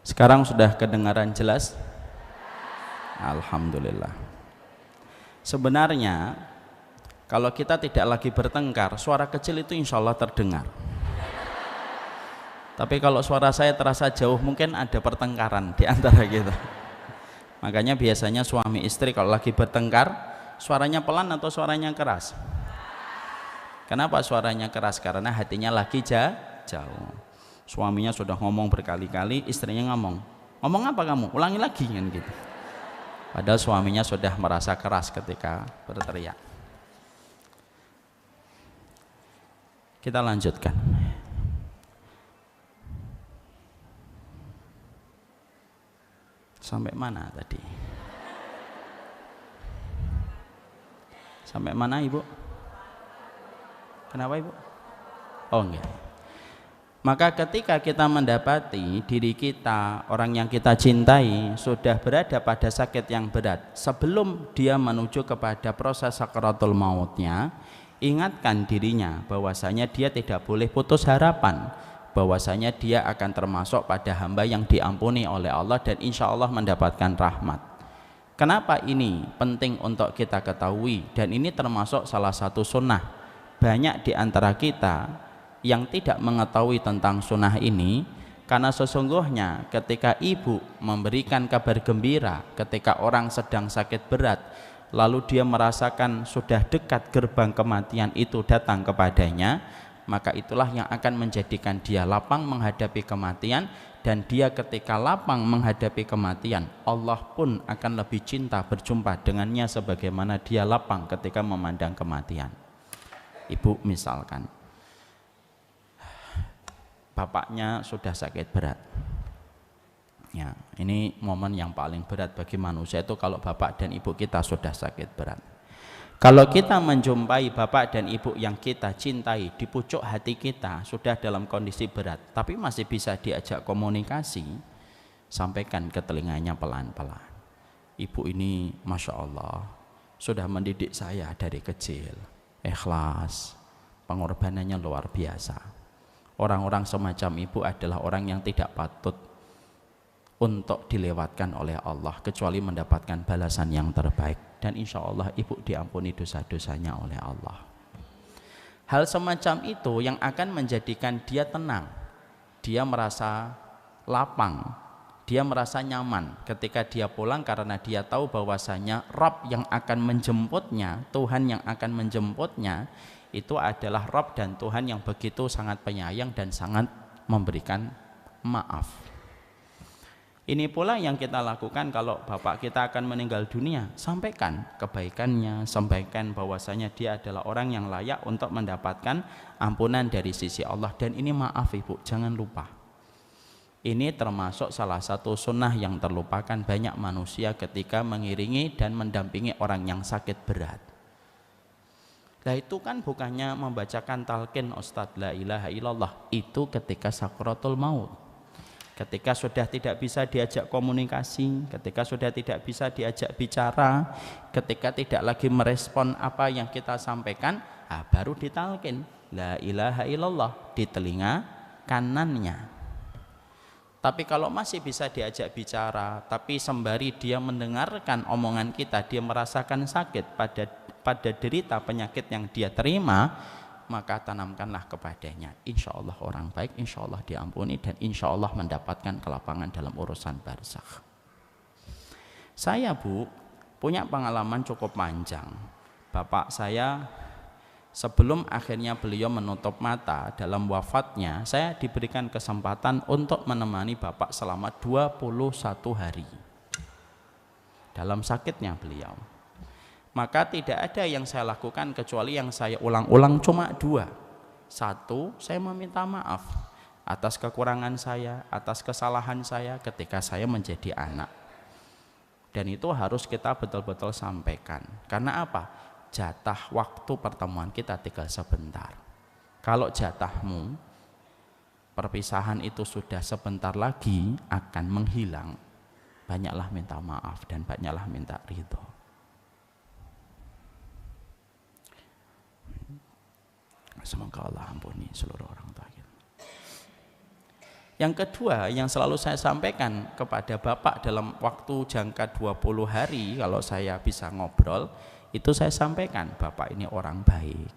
Sekarang sudah kedengaran jelas? Alhamdulillah. Sebenarnya kalau kita tidak lagi bertengkar, suara kecil itu insya Allah terdengar. Tapi kalau suara saya terasa jauh, mungkin ada pertengkaran di antara kita. Makanya biasanya suami istri kalau lagi bertengkar, suaranya pelan atau suaranya keras? Kenapa suaranya keras? Karena hatinya lagi jauh. Suaminya sudah ngomong berkali-kali, istrinya ngomong apa kamu? Ulangi lagi kan gitu. Padahal suaminya sudah merasa keras ketika berteriak. Kita lanjutkan. Sampai mana tadi? Sampai mana Ibu? Kenapa Ibu? Oh enggak. Maka ketika kita mendapati diri kita, orang yang kita cintai sudah berada pada sakit yang berat, sebelum dia menuju kepada proses sakaratul mautnya, ingatkan dirinya bahwasanya dia tidak boleh putus harapan, bahwasanya dia akan termasuk pada hamba yang diampuni oleh Allah dan insya Allah mendapatkan rahmat. Kenapa ini penting untuk kita ketahui, dan ini termasuk salah satu sunnah. Banyak di antara kita yang tidak mengetahui tentang sunnah ini, karena sesungguhnya ketika ibu memberikan kabar gembira ketika orang sedang sakit berat, lalu dia merasakan sudah dekat gerbang kematian itu datang kepadanya, maka itulah yang akan menjadikan dia lapang menghadapi kematian, dan dia ketika lapang menghadapi kematian, Allah pun akan lebih cinta berjumpa dengannya sebagaimana dia lapang ketika memandang kematian. Ibu misalkan bapaknya sudah sakit berat, ya ini momen yang paling berat bagi manusia itu kalau bapak dan ibu kita sudah sakit berat. Kalau kita menjumpai bapak dan ibu yang kita cintai di pucuk hati kita sudah dalam kondisi berat, tapi masih bisa diajak komunikasi, sampaikan ke telinganya pelan-pelan, ibu ini Masya Allah sudah mendidik saya dari kecil, ikhlas, pengorbanannya luar biasa. Orang-orang semacam ibu adalah orang yang tidak patut untuk dilewatkan oleh Allah kecuali mendapatkan balasan yang terbaik, dan insya Allah ibu diampuni dosa-dosanya oleh Allah. Hal semacam itu yang akan menjadikan dia tenang, dia merasa lapang, dia merasa nyaman ketika dia pulang, karena dia tahu bahwasanya Rabb yang akan menjemputnya, Tuhan yang akan menjemputnya itu adalah Rabb dan Tuhan yang begitu sangat penyayang dan sangat memberikan maaf. Ini pula yang kita lakukan kalau bapak kita akan meninggal dunia, sampaikan kebaikannya, sampaikan bahwasanya dia adalah orang yang layak untuk mendapatkan ampunan dari sisi Allah, dan ini maaf ibu, jangan lupa. Ini termasuk salah satu sunnah yang terlupakan banyak manusia ketika mengiringi dan mendampingi orang yang sakit berat. Nah itu kan bukannya membacakan talqin Ustadz la ilaha illallah, itu ketika sakaratul maut, ketika sudah tidak bisa diajak komunikasi, ketika sudah tidak bisa diajak bicara, ketika tidak lagi merespon apa yang kita sampaikan, baru ditalqin la ilaha illallah di telinga kanannya. Tapi kalau masih bisa diajak bicara, tapi sembari dia mendengarkan omongan kita, dia merasakan sakit pada derita penyakit yang dia terima, maka tanamkanlah kepadanya, insya Allah orang baik, insya Allah diampuni, dan insya Allah mendapatkan kelapangan dalam urusan barzakh. Saya Bu punya pengalaman cukup panjang. Bapak saya sebelum akhirnya beliau menutup mata dalam wafatnya, saya diberikan kesempatan untuk menemani bapak selama 21 hari dalam sakitnya beliau. Maka tidak ada yang saya lakukan kecuali yang saya ulang-ulang cuma dua. Satu, saya meminta maaf atas kekurangan saya, atas kesalahan saya ketika saya menjadi anak. Dan itu harus kita betul-betul sampaikan. Karena apa? Jatah waktu pertemuan kita tinggal sebentar. Kalau jatahmu perpisahan itu sudah sebentar lagi akan menghilang, banyaklah minta maaf dan banyaklah minta ridho. Semoga Allah ampuni seluruh orang tua kita. Yang kedua yang selalu saya sampaikan kepada bapak dalam waktu jangka 20 hari, kalau saya bisa ngobrol, itu saya sampaikan bapak ini orang baik,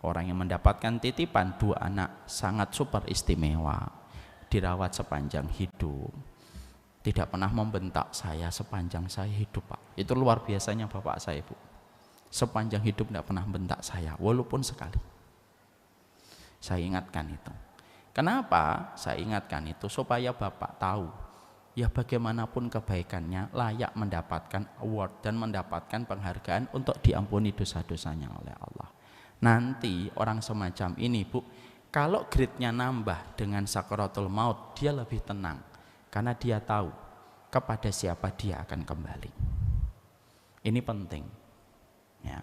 orang yang mendapatkan titipan 2 anak sangat super istimewa, dirawat sepanjang hidup, tidak pernah membentak saya sepanjang saya hidup Pak. Itu luar biasanya bapak saya Bu, sepanjang hidup tidak pernah bentak saya walaupun sekali. Saya ingatkan itu. Kenapa saya ingatkan itu? Supaya bapak tahu, ya bagaimanapun kebaikannya layak mendapatkan award dan mendapatkan penghargaan untuk diampuni dosa-dosanya oleh Allah. Nanti orang semacam ini Bu, kalau grade-nya nambah dengan sakaratul maut, dia lebih tenang karena dia tahu kepada siapa dia akan kembali. Ini penting ya.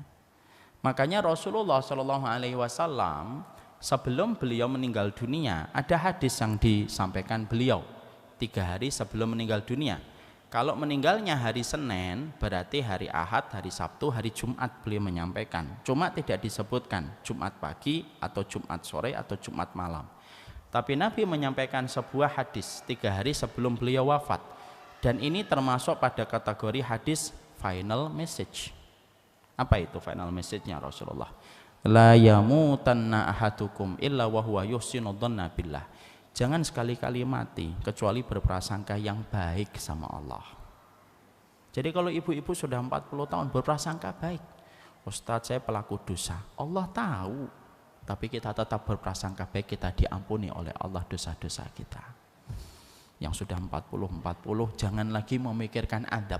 Makanya Rasulullah Shallallahu Alaihi Wasallam sebelum beliau meninggal dunia, ada hadis yang disampaikan beliau 3 hari sebelum meninggal dunia. Kalau meninggalnya hari Senin, berarti hari Ahad, hari Sabtu, hari Jumat beliau menyampaikan. Cuma tidak disebutkan Jumat pagi atau Jumat sore atau Jumat malam. Tapi Nabi menyampaikan sebuah hadis 3 hari sebelum beliau wafat. Dan ini termasuk pada kategori hadis final message. Apa itu final message-nya Rasulullah? La yamutanna ahadukum illa wa huwa yuhsinu dhanna billah. Jangan sekali-kali mati kecuali berprasangka yang baik sama Allah. Jadi kalau ibu-ibu sudah 40 tahun berprasangka baik, Ustadz saya pelaku dosa, Allah tahu, tapi kita tetap berprasangka baik, kita diampuni oleh Allah dosa-dosa kita. Yang sudah 40 jangan lagi memikirkan adab,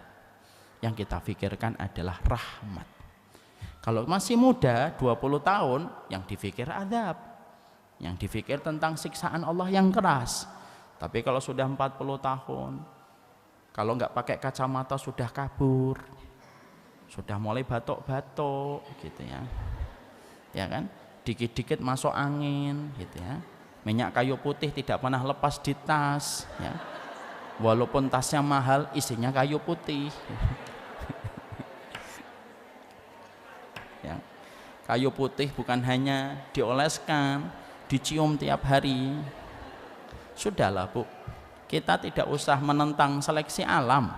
yang kita pikirkan adalah rahmat. Kalau masih muda 20 tahun yang dipikir adab, yang dipikir tentang siksaan Allah yang keras. Tapi kalau sudah 40 tahun, kalau nggak pakai kacamata sudah kabur, sudah mulai batuk-batuk gitu ya, ya kan, dikit-dikit masuk angin gitu ya, minyak kayu putih tidak pernah lepas di tas ya, walaupun tasnya mahal isinya kayu putih ya. Kayu putih bukan hanya dioleskan, dicium tiap hari. Sudahlah Bu, kita tidak usah menentang seleksi alam.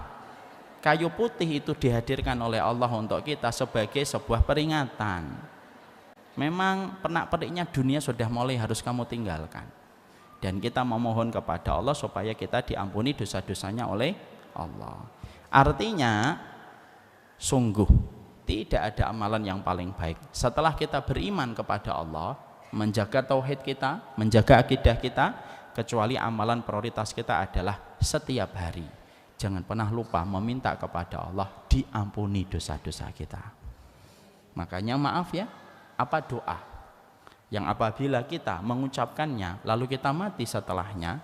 Kayu putih itu dihadirkan oleh Allah untuk kita sebagai sebuah peringatan. Memang pernak-perniknya dunia sudah mulai harus kamu tinggalkan, dan kita memohon kepada Allah supaya kita diampuni dosa-dosanya oleh Allah. Artinya sungguh tidak ada amalan yang paling baik setelah kita beriman kepada Allah, menjaga tauhid kita, menjaga akidah kita, kecuali amalan prioritas kita adalah setiap hari jangan pernah lupa meminta kepada Allah diampuni dosa-dosa kita. Makanya maaf ya, apa doa yang apabila kita mengucapkannya lalu kita mati setelahnya,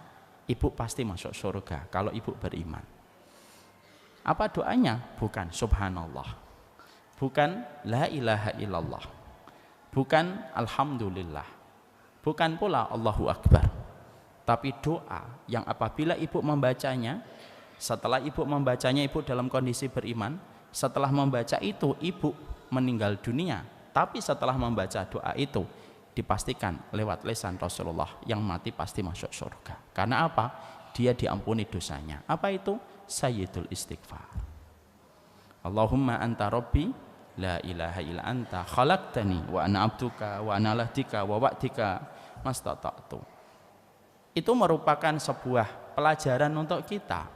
ibu pasti masuk surga kalau ibu beriman. Apa doanya? Bukan subhanallah, bukan la ilaha illallah, bukan alhamdulillah, bukan pula Allahu Akbar. Tapi doa yang apabila ibu membacanya, setelah ibu membacanya ibu dalam kondisi beriman, setelah membaca itu ibu meninggal dunia, tapi setelah membaca doa itu dipastikan lewat lisan Rasulullah yang mati pasti masuk surga. Karena apa? Dia diampuni dosanya. Apa itu? Sayyidul istighfar. Allahumma anta rabbi la ilaha illa anta khalaqtani wa ana abduka wa ana lahdika wa wa'dika mastata'tu. Itu merupakan sebuah pelajaran untuk kita.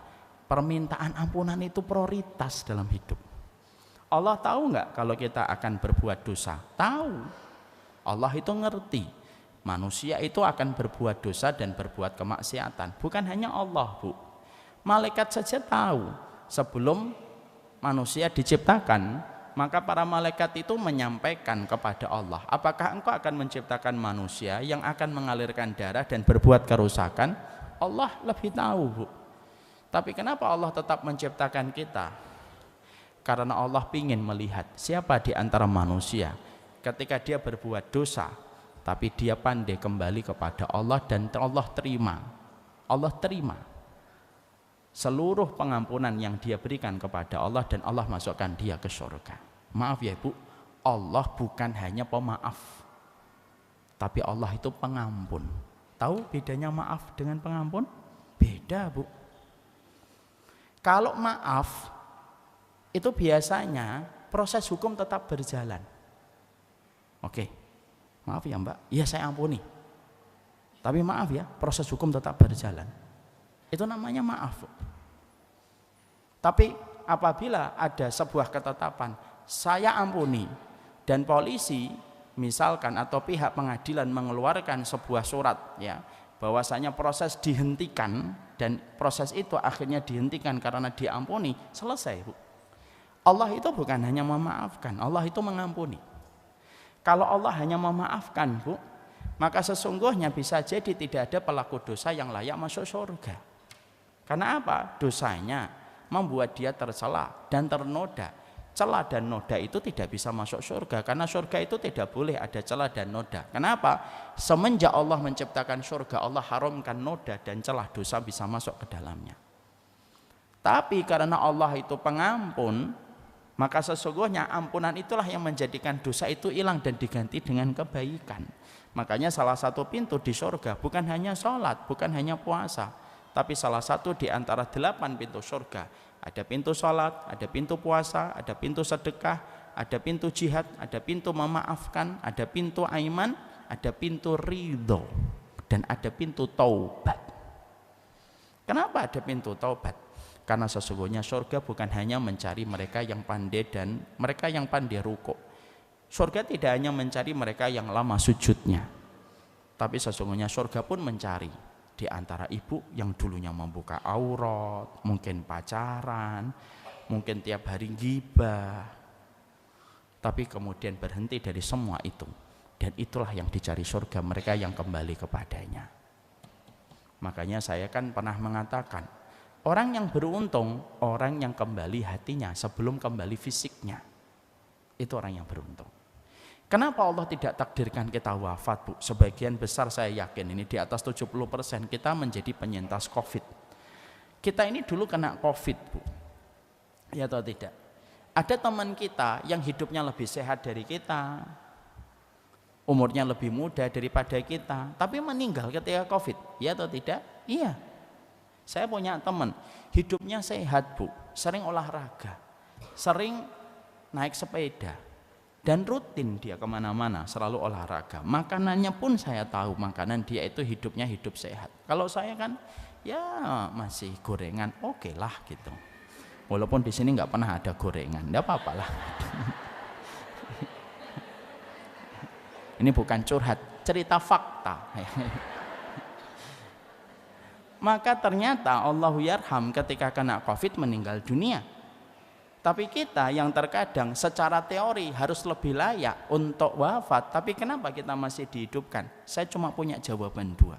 Permintaan ampunan itu prioritas dalam hidup. Allah tahu nggak kalau kita akan berbuat dosa? Tahu. Allah itu ngerti manusia itu akan berbuat dosa dan berbuat kemaksiatan. Bukan hanya Allah Bu, malaikat saja tahu. Sebelum manusia diciptakan, maka para malaikat itu menyampaikan kepada Allah, apakah engkau akan menciptakan manusia yang akan mengalirkan darah dan berbuat kerusakan? Allah lebih tahu Bu. Tapi kenapa Allah tetap menciptakan kita? Karena Allah ingin melihat siapa di antara manusia ketika dia berbuat dosa tapi dia pandai kembali kepada Allah, dan Allah terima. Allah terima seluruh pengampunan yang dia berikan kepada Allah, dan Allah masukkan dia ke surga. Maaf ya Bu, Allah bukan hanya pemaaf, tapi Allah itu pengampun. Tahu bedanya maaf dengan pengampun? Beda Bu. Kalau maaf itu biasanya proses hukum tetap berjalan. Oke, maaf ya Mbak, iya saya ampuni, tapi maaf ya, proses hukum tetap berjalan. Itu namanya maaf. Tapi apabila ada sebuah ketetapan saya ampuni, dan polisi misalkan atau pihak pengadilan mengeluarkan sebuah surat ya bahwasanya proses dihentikan, dan proses itu akhirnya dihentikan karena diampuni, selesai Bu. Allah itu bukan hanya memaafkan, Allah itu mengampuni. Kalau Allah hanya memaafkan Bu, maka sesungguhnya bisa jadi tidak ada pelaku dosa yang layak masuk surga. Karena apa? Dosanya membuat dia tercela dan ternoda. Celah dan noda itu tidak bisa masuk surga, karena surga itu tidak boleh ada celah dan noda. Kenapa? Semenjak Allah menciptakan surga, Allah haramkan noda dan celah dosa bisa masuk ke dalamnya. Tapi karena Allah itu pengampun, maka sesungguhnya ampunan itulah yang menjadikan dosa itu hilang dan diganti dengan kebaikan. Makanya salah satu pintu di surga bukan hanya sholat, bukan hanya puasa, tapi salah satu di antara 8 pintu surga. Ada pintu sholat, ada pintu puasa, ada pintu sedekah, ada pintu jihad, ada pintu memaafkan, ada pintu aiman, ada pintu ridho, dan ada pintu taubat. Kenapa ada pintu taubat? Karena sesungguhnya surga bukan hanya mencari mereka yang pandai dan mereka yang pandai rukuk. Surga tidak hanya mencari mereka yang lama sujudnya, tapi sesungguhnya surga pun mencari di antara ibu yang dulunya membuka aurat, mungkin pacaran, mungkin tiap hari gibah, tapi kemudian berhenti dari semua itu, dan itulah yang dicari surga, mereka yang kembali kepadanya. Makanya saya kan pernah mengatakan, orang yang beruntung, orang yang kembali hatinya sebelum kembali fisiknya, itu orang yang beruntung. Kenapa Allah tidak takdirkan kita wafat, Bu? Sebagian besar saya yakin ini di atas 70% kita menjadi penyintas COVID. Kita ini dulu kena COVID, Bu. Ya atau tidak? Ada teman kita yang hidupnya lebih sehat dari kita, umurnya lebih muda daripada kita, tapi meninggal ketika COVID. Ya atau tidak? Iya. Saya punya teman, hidupnya sehat, Bu. Sering olahraga, sering naik sepeda, dan rutin dia kemana-mana selalu olahraga. Makanannya pun saya tahu, makanan dia itu hidupnya hidup sehat. Kalau saya kan ya masih gorengan, oke lah gitu. Walaupun di sini nggak pernah ada gorengan, nggak apa-apa lah. Ini bukan curhat, cerita fakta. Maka ternyata Allahu yarham ketika kena COVID meninggal dunia. Tapi kita yang terkadang secara teori harus lebih layak untuk wafat, tapi kenapa kita masih dihidupkan? Saya cuma punya jawaban 2.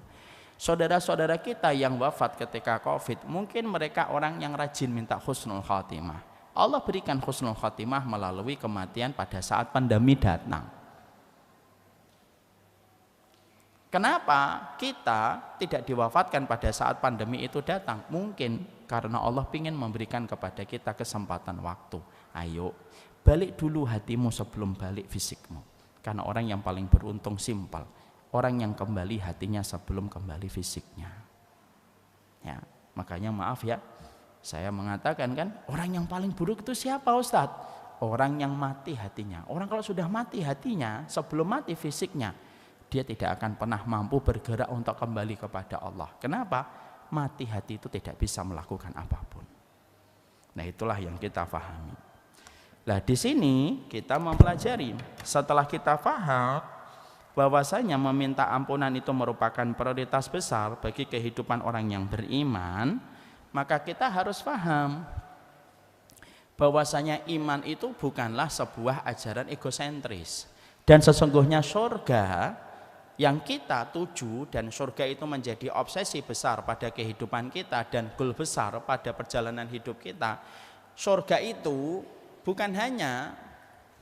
Saudara-saudara kita yang wafat ketika COVID, mungkin mereka orang yang rajin minta husnul khatimah. Allah berikan husnul khatimah melalui kematian pada saat pandemi datang. Kenapa kita tidak diwafatkan pada saat pandemi itu datang? Mungkin karena Allah ingin memberikan kepada kita kesempatan waktu. Ayo, balik dulu hatimu sebelum balik fisikmu. Karena orang yang paling beruntung simpel, orang yang kembali hatinya sebelum kembali fisiknya. Ya, makanya maaf ya, saya mengatakan kan, orang yang paling buruk itu siapa, Ustadz? Orang yang mati hatinya. Orang kalau sudah mati hatinya sebelum mati fisiknya, dia tidak akan pernah mampu bergerak untuk kembali kepada Allah. Kenapa? Mati hati itu tidak bisa melakukan apapun. Nah, itulah yang kita pahami. Nah, di sini kita mempelajari, setelah kita paham bahwasanya meminta ampunan itu merupakan prioritas besar bagi kehidupan orang yang beriman, maka kita harus paham bahwasanya iman itu bukanlah sebuah ajaran egosentris, dan sesungguhnya surga yang kita tuju dan surga itu menjadi obsesi besar pada kehidupan kita dan goal besar pada perjalanan hidup kita. Surga itu bukan hanya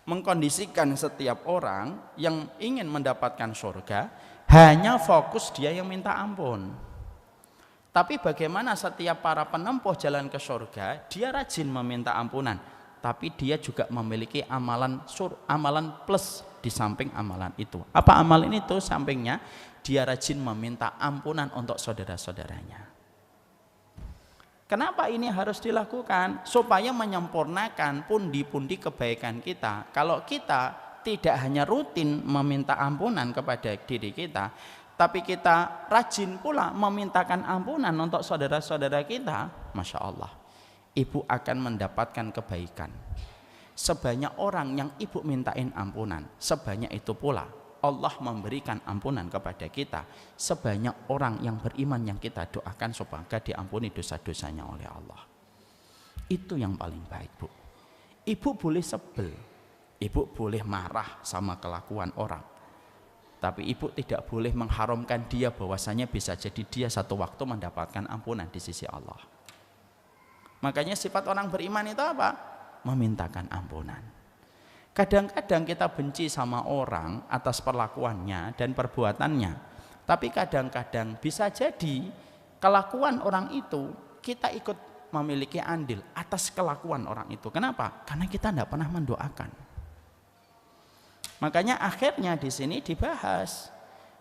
mengkondisikan setiap orang yang ingin mendapatkan surga hanya fokus dia yang minta ampun, tapi bagaimana setiap para penempuh jalan ke surga dia rajin meminta ampunan, tapi dia juga memiliki amalan plus di samping amalan itu. Apa amalan itu? Sampingnya dia rajin meminta ampunan untuk saudara-saudaranya. Kenapa ini harus dilakukan? Supaya menyempurnakan pundi-pundi kebaikan kita. Kalau kita tidak hanya rutin meminta ampunan kepada diri kita, tapi kita rajin pula memintakan ampunan untuk saudara-saudara kita, Masya Allah, ibu akan mendapatkan kebaikan. Sebanyak orang yang ibu mintain ampunan, sebanyak itu pula Allah memberikan ampunan kepada kita. Sebanyak orang yang beriman yang kita doakan supaya diampuni dosa-dosanya oleh Allah. Itu yang paling baik, Bu. Ibu boleh sebel, ibu boleh marah sama kelakuan orang, tapi ibu tidak boleh mengharamkan dia bahwasanya bisa jadi dia satu waktu mendapatkan ampunan di sisi Allah. Makanya sifat orang beriman itu apa? Memintakan ampunan. Kadang-kadang kita benci sama orang atas perlakuannya dan perbuatannya, tapi kadang-kadang bisa jadi kelakuan orang itu kita ikut memiliki andil atas kelakuan orang itu. Kenapa? Karena kita tidak pernah mendoakan. Makanya akhirnya di sini dibahas,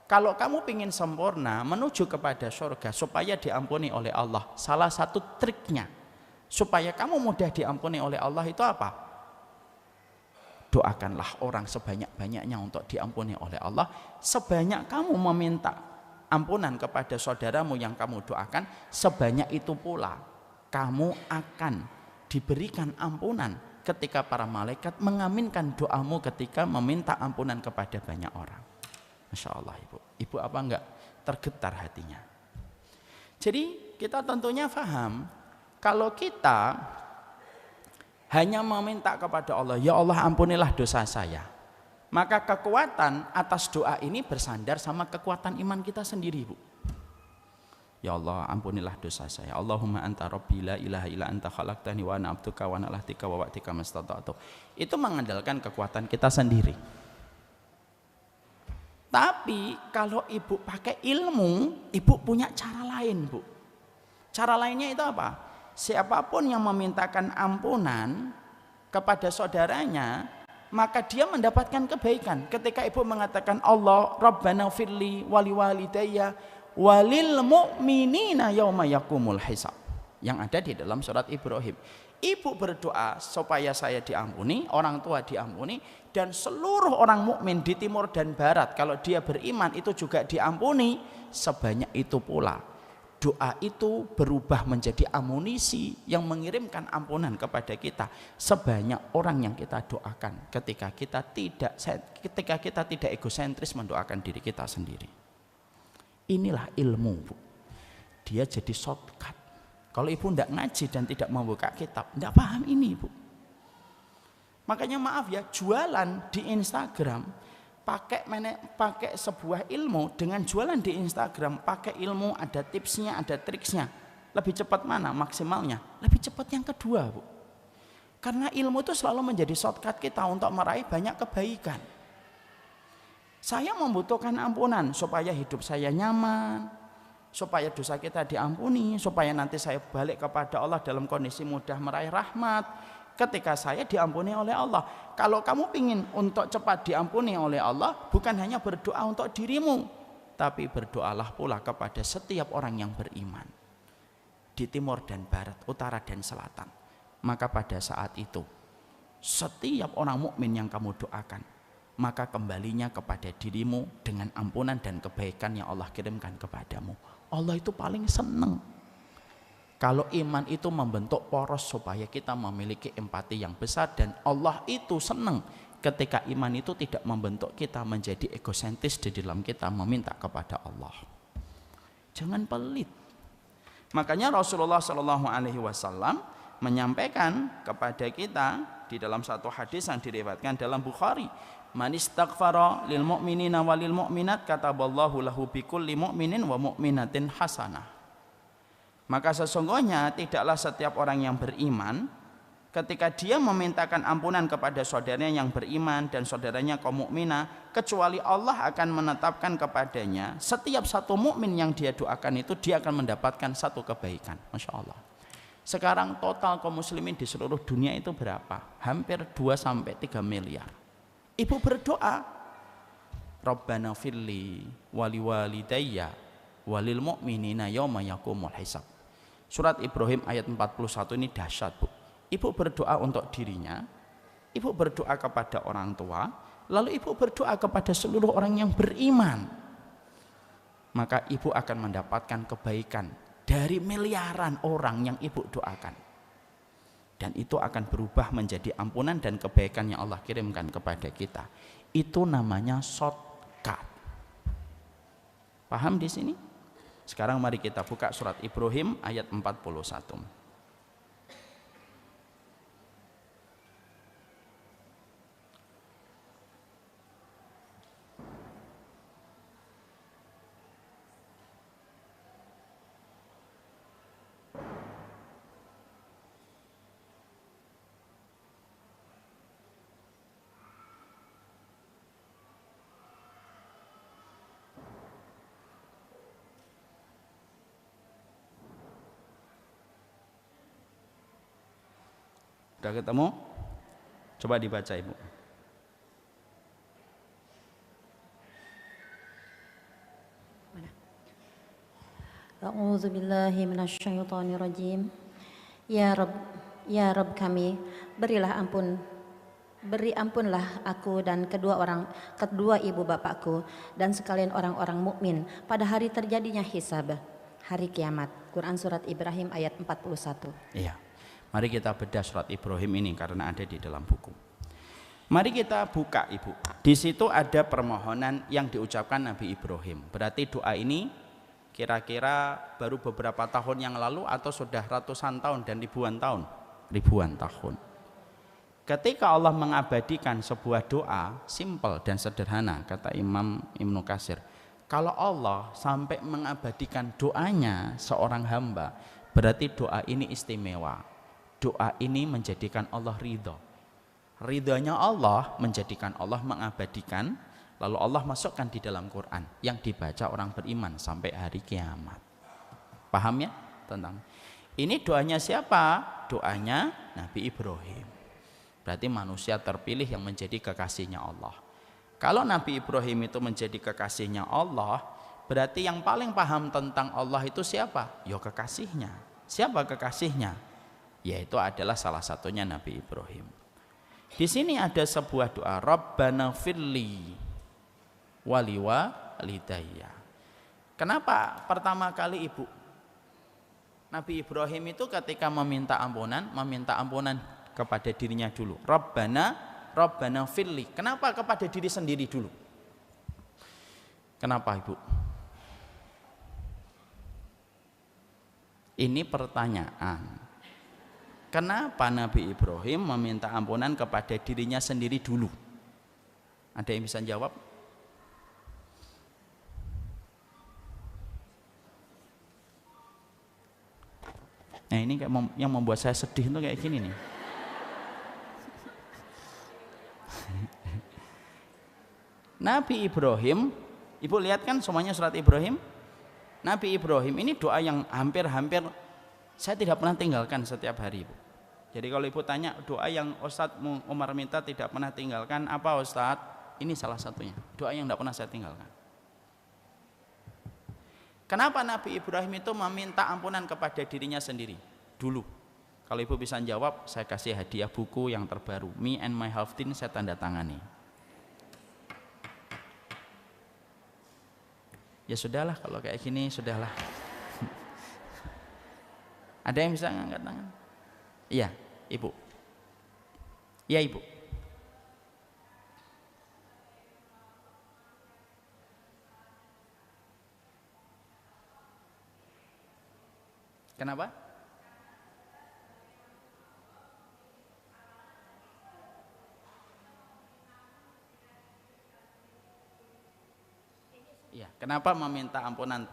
kalau kamu ingin sempurna menuju kepada surga supaya diampuni oleh Allah, salah satu triknya supaya kamu mudah diampuni oleh Allah itu apa? Doakanlah orang sebanyak-banyaknya untuk diampuni oleh Allah. Sebanyak kamu meminta ampunan kepada saudaramu yang kamu doakan, sebanyak itu pula kamu akan diberikan ampunan ketika para malaikat mengaminkan doamu ketika meminta ampunan kepada banyak orang. Masya Allah ibu. Ibu apa enggak tergetar hatinya? Jadi kita tentunya paham, kalau kita hanya meminta kepada Allah, ya Allah ampunilah dosa saya, maka kekuatan atas doa ini bersandar sama kekuatan iman kita sendiri ibu. Ya Allah ampunilah dosa saya, Allahumma anta rabbi la ilaha illa anta khalaqtani wa ana abduka wa ana lahtika wa wa'tika mastata'tu. Itu mengandalkan kekuatan kita sendiri. Tapi kalau ibu pakai ilmu, ibu punya cara lain bu. Cara lainnya itu apa? Siapapun yang memintakan ampunan kepada saudaranya, maka dia mendapatkan kebaikan. Ketika ibu mengatakan Allah Rabbana firli wali walidayya walil mu'minina yauma yakumul hisab, yang ada di dalam surat Ibrahim. Ibu berdoa supaya saya diampuni, orang tua diampuni, dan seluruh orang mukmin di timur dan barat kalau dia beriman itu juga diampuni. Sebanyak itu pula doa itu berubah menjadi amunisi yang mengirimkan ampunan kepada kita sebanyak orang yang kita doakan ketika kita tidak egosentris mendoakan diri kita sendiri. Inilah ilmu bu. Dia jadi shortcut. Kalau ibu tidak ngaji dan tidak membuka kitab, tidak paham ini ibu. Makanya maaf ya, jualan di Instagram pakai sebuah ilmu dengan jualan di Instagram pakai ilmu, ada tipsnya, ada triksnya. Lebih cepat mana maksimalnya? Lebih cepat yang kedua bu. Karena ilmu itu selalu menjadi shortcut kita untuk meraih banyak kebaikan. Saya membutuhkan ampunan supaya hidup saya nyaman, supaya dosa kita diampuni, supaya nanti saya balik kepada Allah dalam kondisi mudah meraih rahmat ketika saya diampuni oleh Allah. Kalau kamu ingin untuk cepat diampuni oleh Allah, bukan hanya berdoa untuk dirimu, tapi berdoalah pula kepada setiap orang yang beriman di timur dan barat, utara dan selatan. Maka pada saat itu setiap orang mukmin yang kamu doakan, maka kembalinya kepada dirimu dengan ampunan dan kebaikan yang Allah kirimkan kepadamu. Allah itu paling senang kalau iman itu membentuk poros supaya kita memiliki empati yang besar, dan Allah itu senang ketika iman itu tidak membentuk kita menjadi egosentris di dalam kita meminta kepada Allah. Jangan pelit. Makanya Rasulullah SAW menyampaikan kepada kita di dalam satu hadis yang diriwayatkan dalam Bukhari, man istaghfara lil mu'minina walil mu'minat kataballahu lahu bikulli mu'minin wa mu'minatin hasanah. Maka sesungguhnya tidaklah setiap orang yang beriman ketika dia memintakan ampunan kepada saudaranya yang beriman dan saudaranya kaum mukminah, kecuali Allah akan menetapkan kepadanya setiap satu mukmin yang dia doakan itu dia akan mendapatkan satu kebaikan. Masya Allah. Sekarang total kaum muslimin di seluruh dunia itu berapa? Hampir 2-3 miliar. Ibu berdoa, Rabbana firli wali walidayya walil mu'minina yauma yakumul hisab. Surat Ibrahim ayat 41 ini dahsyat bu. Ibu berdoa untuk dirinya, ibu berdoa kepada orang tua, lalu ibu berdoa kepada seluruh orang yang beriman. Maka ibu akan mendapatkan kebaikan dari miliaran orang yang ibu doakan. Dan itu akan berubah menjadi ampunan dan kebaikan yang Allah kirimkan kepada kita. Itu namanya shortcut. Paham di sini? Sekarang mari kita buka surat Ibrahim ayat 41. Sudah ketemu? Coba dibaca Ibu. A'udzu billahi minasyaitonir rajim. Ya Rabb kami, beri ampunlah aku dan kedua ibu bapakku dan sekalian orang-orang mukmin pada hari terjadinya hisab, hari kiamat. Quran surat Ibrahim ayat 41. Iya. Mari kita bedah surat Ibrahim ini karena ada di dalam buku. Mari kita buka Ibu. Di situ ada permohonan yang diucapkan Nabi Ibrahim. Berarti doa ini kira-kira baru beberapa tahun yang lalu atau sudah ratusan tahun dan ribuan tahun? Ribuan tahun. Ketika Allah mengabadikan sebuah doa simple dan sederhana, kata Imam Ibnu Katsir, kalau Allah sampai mengabadikan doanya seorang hamba, berarti doa ini istimewa. Doa ini menjadikan Allah ridho. Ridhonya Allah menjadikan Allah mengabadikan, lalu Allah masukkan di dalam Quran yang dibaca orang beriman sampai hari kiamat. Paham ya tentang ini? Doanya siapa? Doanya Nabi Ibrahim. Berarti manusia terpilih yang menjadi kekasihnya Allah. Kalau Nabi Ibrahim itu menjadi kekasihnya Allah, berarti yang paling paham tentang Allah itu siapa? Ya kekasihnya. Siapa kekasihnya? Yaitu adalah salah satunya Nabi Ibrahim. Di sini ada sebuah doa, Rabbana firli waliwalidayya. Kenapa pertama kali Ibu Nabi Ibrahim itu ketika meminta ampunan kepada dirinya dulu. Rabbana firli. Kenapa kepada diri sendiri dulu? Kenapa Ibu? Ini pertanyaan. Kenapa Nabi Ibrahim meminta ampunan kepada dirinya sendiri dulu? Ada yang bisa jawab? Nah ini kayak yang membuat saya sedih itu kayak gini nih. Nabi Ibrahim, Ibu lihat kan semuanya surat Ibrahim. Nabi Ibrahim ini doa yang hampir-hampir saya tidak pernah tinggalkan setiap hari Ibu. Jadi kalau Ibu tanya doa yang Ustadz Umar minta tidak pernah tinggalkan apa Ustadz? Ini salah satunya, doa yang tidak pernah saya tinggalkan. Kenapa Nabi Ibrahim itu meminta ampunan kepada dirinya sendiri dulu? Kalau Ibu bisa jawab, saya kasih hadiah buku yang terbaru, Me and My Half Teen, saya tanda tangani. Ya sudahlah, kalau kayak gini sudahlah. Ada yang bisa ngangkat tangan? Iya, Ibu. Iya, Ibu. Kenapa? Iya, kenapa meminta ampunan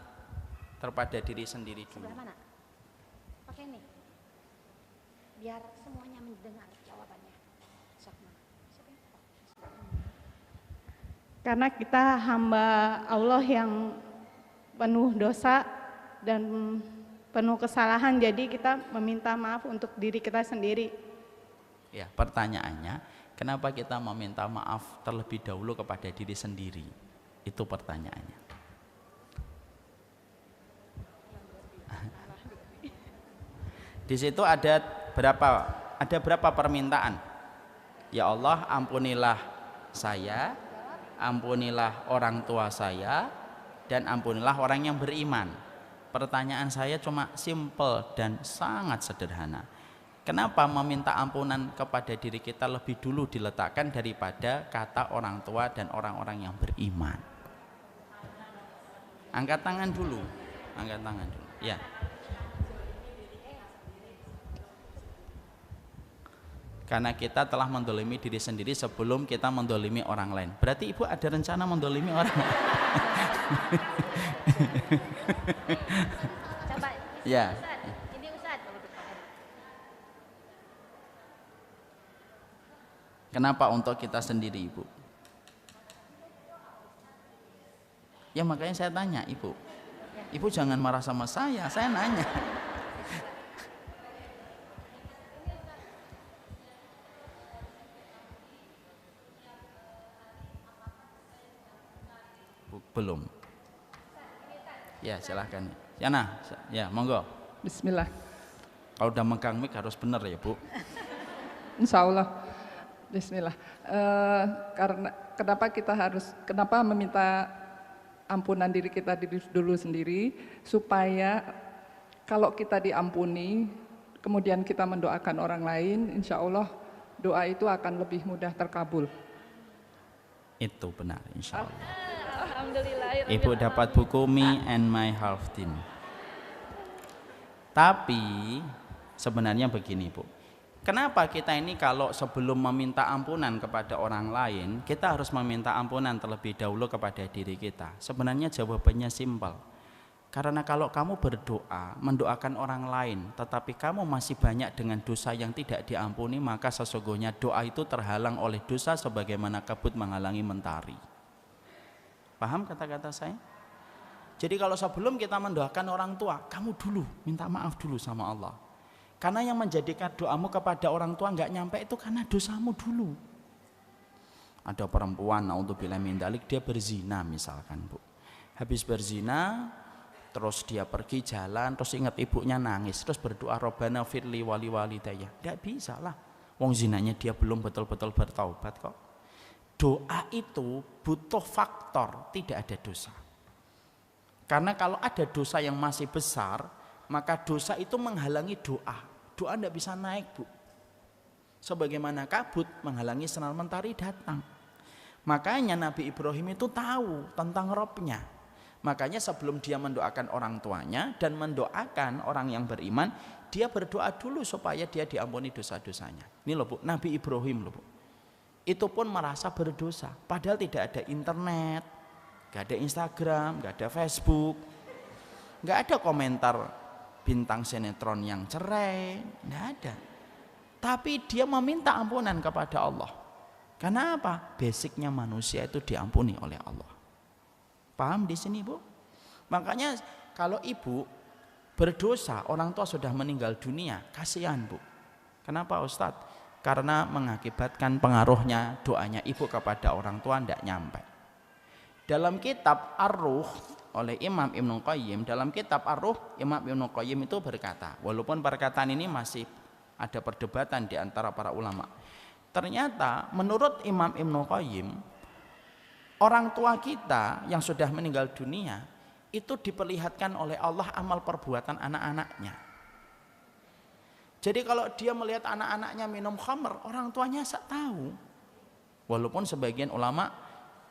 terhadap diri sendiri dulu? Sebelah mana? Pakai ini. Biar semuanya mendengar jawabannya. Karena kita hamba Allah yang penuh dosa dan penuh kesalahan, jadi kita meminta maaf untuk diri kita sendiri. Ya, pertanyaannya, kenapa kita meminta maaf terlebih dahulu kepada diri sendiri? Itu pertanyaannya. Di situ ada berapa permintaan? Ya Allah, ampunilah saya, ampunilah orang tua saya, dan ampunilah orang yang beriman. Pertanyaan saya cuma simple dan sangat sederhana. Kenapa meminta ampunan kepada diri kita lebih dulu diletakkan daripada kata orang tua dan orang-orang yang beriman? Angkat tangan dulu. Angkat tangan dulu. Ya. Karena kita telah mendolimi diri sendiri sebelum kita mendolimi orang lain. Berarti Ibu ada rencana mendolimi orang lain? Coba ya. ini Ustaz. Kenapa untuk kita sendiri Ibu? Ya makanya saya tanya Ibu. Ibu jangan marah sama saya nanya. Belum. Ya, silahkan. Yana, ya monggo. Bismillah. Kalau udah megang mic harus benar ya, Bu. Insya Allah. Bismillah. Kenapa meminta ampunan diri kita dulu sendiri, supaya kalau kita diampuni, kemudian kita mendoakan orang lain, insya Allah doa itu akan lebih mudah terkabul. Itu benar, insya Allah. Alhamdulillah. Ibu dapat buku Me and My Half Teen. Tapi sebenarnya begini, Bu. Kenapa kita ini kalau sebelum meminta ampunan kepada orang lain, kita harus meminta ampunan terlebih dahulu kepada diri kita? Sebenarnya jawabannya simpel. Karena kalau kamu berdoa, mendoakan orang lain, tetapi kamu masih banyak dengan dosa yang tidak diampuni, maka sesungguhnya doa itu terhalang oleh dosa sebagaimana kabut menghalangi mentari. Paham kata-kata saya? Jadi kalau sebelum kita mendoakan orang tua, kamu dulu minta maaf dulu sama Allah. Karena yang menjadikan doamu kepada orang tua nggak nyampe itu karena dosamu dulu. Ada perempuan, naudzubillah min dzalik, dia berzina misalkan, Bu. Habis berzina, terus dia pergi jalan, terus ingat ibunya nangis, terus berdoa Rabbana firli wali walidayya. Nggak bisa lah, wong zinanya dia belum betul-betul bertaubat kok. Doa itu butuh faktor tidak ada dosa. Karena kalau ada dosa yang masih besar, maka dosa itu menghalangi doa. Doa tidak bisa naik, Bu. Sebagaimana kabut menghalangi sinar mentari datang. Makanya Nabi Ibrahim itu tahu tentang Robnya. Makanya sebelum dia mendoakan orang tuanya dan mendoakan orang yang beriman, dia berdoa dulu supaya dia diampuni dosa-dosanya. Ini loh, Bu, Nabi Ibrahim loh, Bu. Itu pun merasa berdosa. Padahal tidak ada internet, gak ada Instagram, gak ada Facebook, gak ada komentar bintang sinetron yang cerai, tidak ada. Tapi dia meminta ampunan kepada Allah. Karena apa? Basicnya manusia itu diampuni oleh Allah. Paham di sini, Bu? Makanya kalau ibu berdosa, orang tua sudah meninggal dunia, kasihan, Bu. Kenapa, Ustadz? Karena mengakibatkan pengaruhnya doanya ibu kepada orang tua tidak nyampe. Dalam kitab Ar-Ruh oleh Imam Ibnu Qayyim, dalam kitab Ar-Ruh, Imam Ibnu Qayyim itu berkata, walaupun perkataan ini masih ada perdebatan di antara para ulama, ternyata menurut Imam Ibnu Qayyim, orang tua kita yang sudah meninggal dunia itu diperlihatkan oleh Allah amal perbuatan anak-anaknya. Jadi kalau dia melihat anak-anaknya minum khamr, orang tuanya tahu. Walaupun sebagian ulama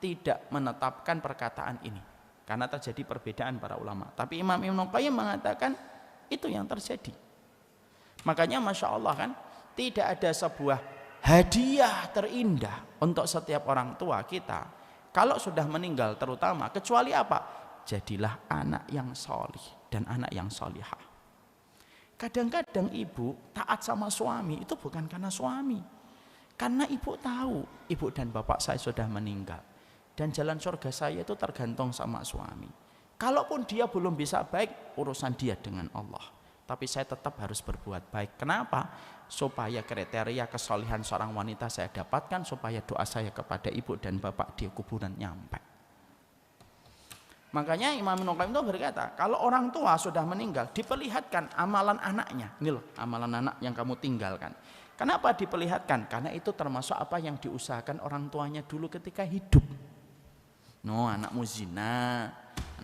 tidak menetapkan perkataan ini, karena terjadi perbedaan para ulama. Tapi Imam Ibnu Qayyim mengatakan itu yang terjadi. Makanya Masya Allah kan, tidak ada sebuah hadiah terindah untuk setiap orang tua kita kalau sudah meninggal terutama, kecuali apa? Jadilah anak yang solih dan anak yang solihah. Kadang-kadang ibu taat sama suami itu bukan karena suami, karena ibu tahu ibu dan bapak saya sudah meninggal dan jalan surga saya itu tergantung sama suami. Kalaupun dia belum bisa baik, urusan dia dengan Allah. Tapi saya tetap harus berbuat baik. Kenapa? Supaya kriteria kesolihan seorang wanita saya dapatkan, supaya doa saya kepada ibu dan bapak di kuburan nyampe. Makanya Imam Ibnu Qayyim itu berkata, kalau orang tua sudah meninggal, diperlihatkan amalan anaknya. Ini loh, amalan anak yang kamu tinggalkan. Kenapa diperlihatkan? Karena itu termasuk apa yang diusahakan orang tuanya dulu ketika hidup. No, anakmu zina,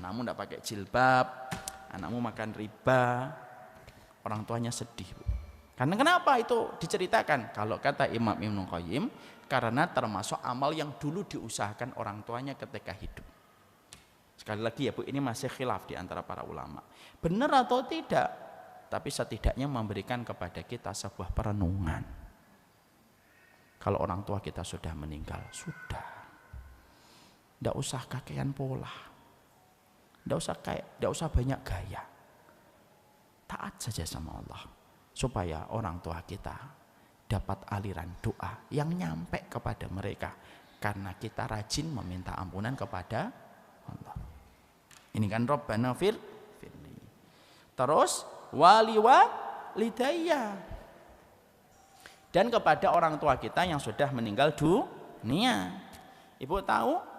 anakmu tidak pakai jilbab, anakmu makan riba, orang tuanya sedih. Karena kenapa itu diceritakan? Kalau kata Imam Ibnu Qayyim, karena termasuk amal yang dulu diusahakan orang tuanya ketika hidup. Sekali lagi ya Bu, ini masih khilaf di antara para ulama. Benar atau tidak? Tapi setidaknya memberikan kepada kita sebuah perenungan. Kalau orang tua kita sudah meninggal, sudah. Tidak usah kakean pola, tidak usah banyak gaya. Taat saja sama Allah, supaya orang tua kita dapat aliran doa yang nyampe kepada mereka, karena kita rajin meminta ampunan kepada Allah. Ini kan Rabbana firli. Terus wali walidayya, dan kepada orang tua kita yang sudah meninggal dunia. Ibu tahu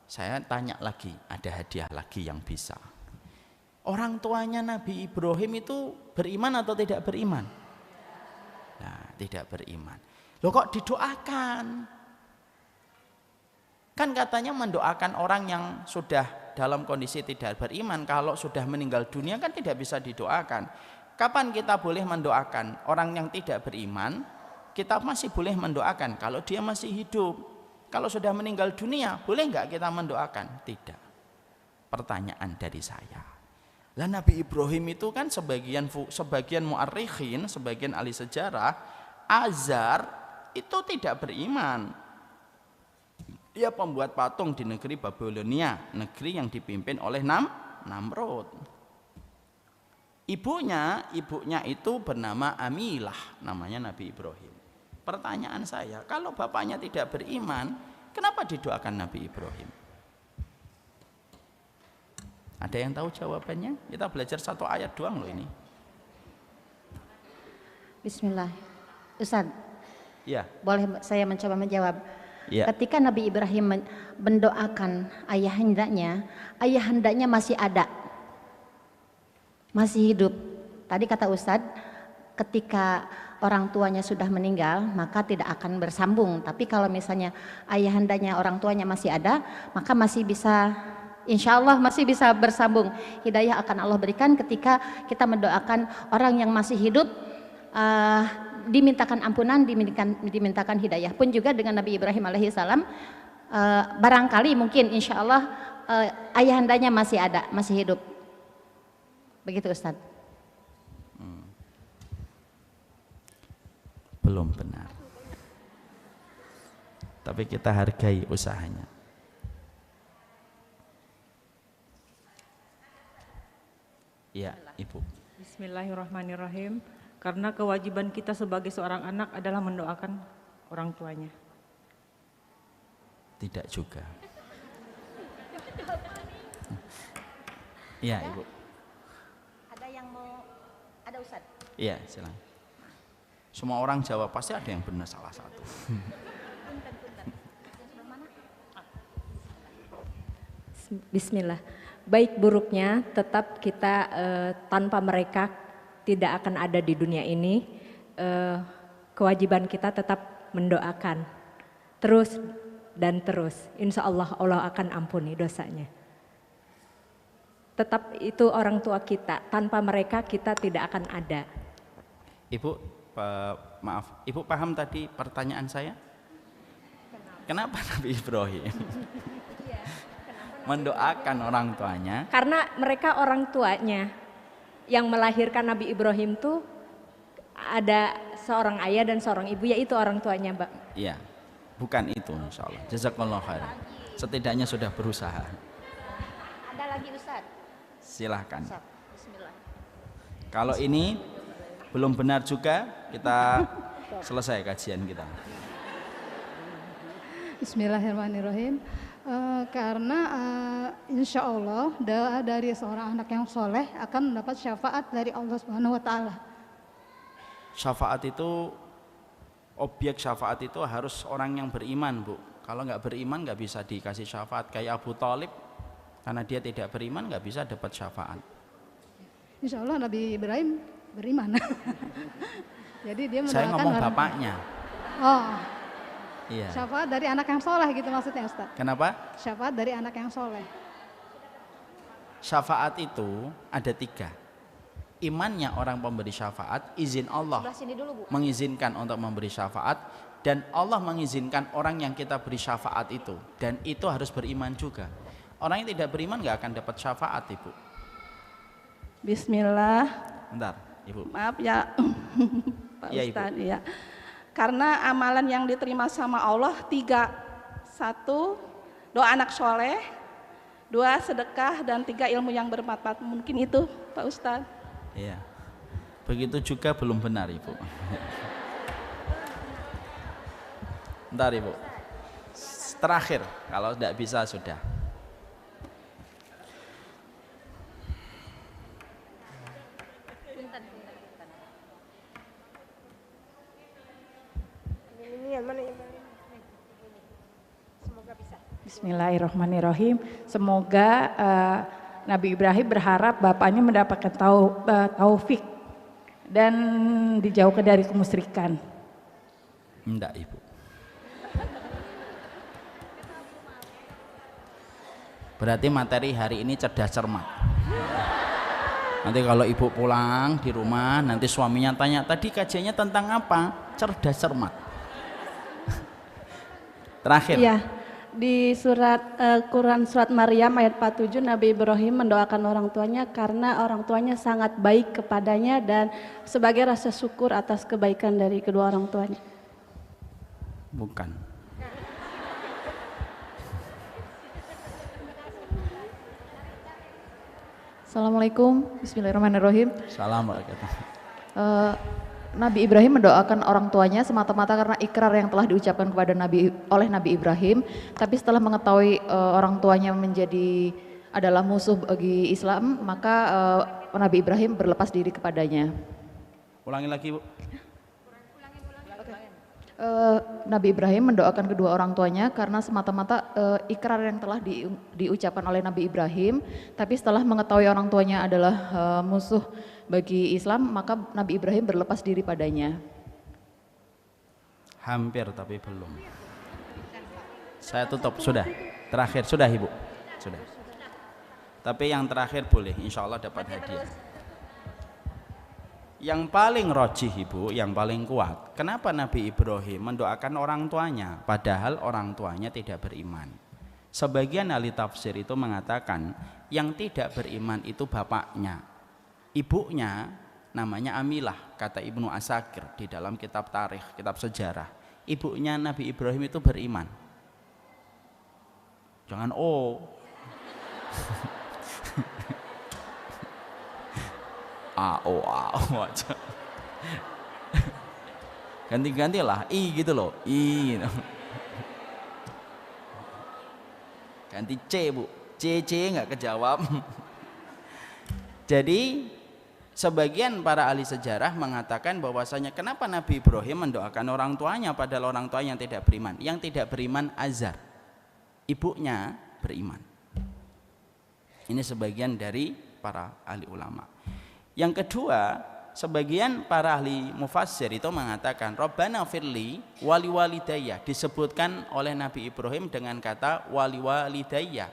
Saya tanya lagi, ada hadiah lagi yang bisa. Orang tuanya Nabi Ibrahim itu beriman atau tidak beriman? Nah, tidak beriman. Loh kok didoakan? Kan katanya mendoakan orang yang sudah dalam kondisi tidak beriman, kalau sudah meninggal dunia kan tidak bisa didoakan. Kapan kita boleh mendoakan orang yang tidak beriman? Kita masih boleh mendoakan kalau dia masih hidup. Kalau sudah meninggal dunia, boleh nggak kita mendoakan? Tidak. Pertanyaan dari saya. Lah Nabi Ibrahim itu kan sebagian muarrikhin, sebagian ahli sejarah, Azar itu tidak beriman. Dia pembuat patung di negeri Babilonia, negeri yang dipimpin oleh Namrud. Ibunya itu bernama Amilah, namanya Nabi Ibrahim. Pertanyaan saya, kalau bapaknya tidak beriman, kenapa didoakan Nabi Ibrahim? Ada yang tahu jawabannya? Kita belajar satu ayat doang loh ini. Bismillah. Ustaz, Ya. boleh saya mencoba menjawab? Ya. Ketika Nabi Ibrahim mendoakan ayahandanya masih ada, masih hidup. Tadi kata Ustaz, ketika orang tuanya sudah meninggal maka tidak akan bersambung. Tapi kalau misalnya ayahandanya orang tuanya masih ada, maka masih bisa, insya Allah masih bisa bersambung. Hidayah akan Allah berikan ketika kita mendoakan orang yang masih hidup, dimintakan ampunan, dimintakan hidayah. Pun juga dengan Nabi Ibrahim alaihissalam, barangkali mungkin insya Allah ayahandanya masih ada, masih hidup. Begitu Ustaz. Belum benar. Tapi kita hargai usahanya. Ya, Ibu. Bismillahirrahmanirrahim. Karena kewajiban kita sebagai seorang anak adalah mendoakan orang tuanya. Tidak juga. Iya, Ibu. Ada yang mau, ada Ustaz? Iya, silakan. Semua orang jawab pasti ada yang benar salah satu. Bismillah. Baik buruknya tetap kita tanpa mereka tidak akan ada di dunia ini. Kewajiban kita tetap mendoakan terus dan terus. Insya Allah Allah akan ampuni dosanya. Tetap itu orang tua kita. Tanpa mereka kita tidak akan ada. Ibu, maaf, Ibu paham tadi pertanyaan saya? Kenapa Nabi Ibrahim mendoakan orang tuanya? Karena mereka orang tuanya yang melahirkan Nabi Ibrahim tuh ada seorang ayah dan seorang ibu, yaitu orang tuanya, Mbak. Iya, bukan itu insya Allah. Jazakallah khair. Setidaknya sudah berusaha. Ada lagi Ustaz? Silahkan. Bismillah. Kalau ini belum benar juga, kita selesai kajian kita. Bismillahirrahmanirrahim. Karena insya Allah doa dari seorang anak yang soleh akan mendapat syafaat dari Allah Subhanahu Wa Taala. Syafaat itu, objek syafaat itu harus orang yang beriman, Bu. Kalau nggak beriman nggak bisa dikasih syafaat. Kayak Abu Thalib, karena dia tidak beriman nggak bisa dapat syafaat. Insya Allah Nabi Ibrahim beriman. Jadi dia mendoakan Saya ngomong orang. bapaknya. Oh, Iya. syafaat dari anak yang soleh gitu maksudnya Ustaz. Kenapa? Syafaat dari anak yang soleh. Syafaat itu ada 3. Imannya orang pemberi syafaat, izin Allah Sebelah sini dulu, Bu. mengizinkan untuk memberi syafaat, dan Allah mengizinkan orang yang kita beri syafaat itu, dan itu harus beriman juga. Orang yang tidak beriman nggak akan dapat syafaat, Ibu. Bismillah. Bentar, Ibu. Maaf ya Pak Ya, Ibu. Ustadz ya. Karena amalan yang diterima sama Allah 3. 1, doa anak soleh. 2, sedekah. Dan 3, ilmu yang bermanfaat. Mungkin itu Pak Ustadz. Iya. Begitu juga belum benar, Ibu. Bentar, Ibu. Terakhir, kalau tidak bisa sudah. Bismillahirrahmanirrahim. Semoga Nabi Ibrahim berharap bapaknya mendapatkan taufik dan dijauhkan dari kemusyrikan. Enggak, Ibu. Berarti materi hari ini cerdas cermat. Nanti kalau ibu pulang di rumah, nanti suaminya tanya, tadi kajiannya tentang apa? Cerdas cermat. Terakhir. Iya, di surat Quran surat Maryam ayat 47, Nabi Ibrahim mendoakan orang tuanya karena orang tuanya sangat baik kepadanya dan sebagai rasa syukur atas kebaikan dari kedua orang tuanya. Bukan. Assalamualaikum, Bismillahirrahmanirrahim. Assalamualaikum. Nabi Ibrahim mendoakan orang tuanya semata-mata karena ikrar yang telah diucapkan kepada oleh Nabi Ibrahim. Tapi setelah mengetahui orang tuanya adalah musuh bagi Islam, maka Nabi Ibrahim berlepas diri kepadanya. Ulangi lagi, Bu. Nabi Ibrahim mendoakan kedua orang tuanya karena semata-mata ikrar yang telah diucapkan oleh Nabi Ibrahim, tapi setelah mengetahui orang tuanya adalah musuh bagi Islam, maka Nabi Ibrahim berlepas diri padanya. Hampir tapi belum. Saya tutup, sudah. Terakhir, sudah Ibu. Sudah. Tapi yang terakhir boleh, insya Allah dapat hadiah. Yang paling rojih Ibu, yang paling kuat, kenapa Nabi Ibrahim mendoakan orang tuanya padahal orang tuanya tidak beriman? Sebagian ahli tafsir itu mengatakan yang tidak beriman itu bapaknya, ibunya namanya Amilah, kata Ibnu Asakir di dalam kitab tarikh, kitab sejarah. Ibunya Nabi Ibrahim itu beriman. Jangan aja. Ganti-gantilah i gitu loh, i. Ganti c, Bu. C nggak kejawab. Jadi sebagian para ahli sejarah mengatakan bahwasanya kenapa Nabi Ibrahim mendoakan orang tuanya padahal orang tua yang tidak beriman. Yang tidak beriman Azar, ibunya beriman. Ini sebagian dari para ahli ulama. Yang kedua, sebagian para ahli mufassir itu mengatakan Rabbana firli wali walidayya, disebutkan oleh Nabi Ibrahim dengan kata wali walidayya.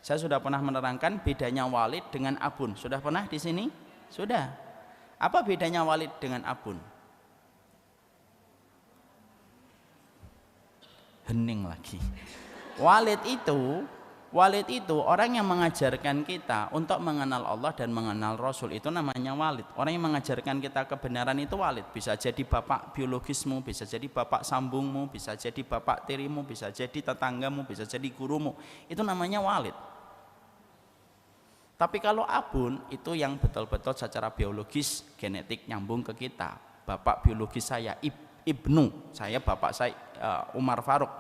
Saya sudah pernah menerangkan bedanya walid dengan abun. Sudah pernah di sini? Sudah. Apa bedanya walid dengan abun? Hening lagi. Walid itu orang yang mengajarkan kita untuk mengenal Allah dan mengenal Rasul, itu namanya walid. Orang yang mengajarkan kita kebenaran itu walid. Bisa jadi bapak biologismu, bisa jadi bapak sambungmu, bisa jadi bapak tirimu, bisa jadi tetanggamu, bisa jadi gurumu. Itu namanya walid. Tapi kalau abun itu yang betul-betul secara biologis, genetik nyambung ke kita. Bapak biologis saya Ibnu, saya bapak saya Umar Faruk.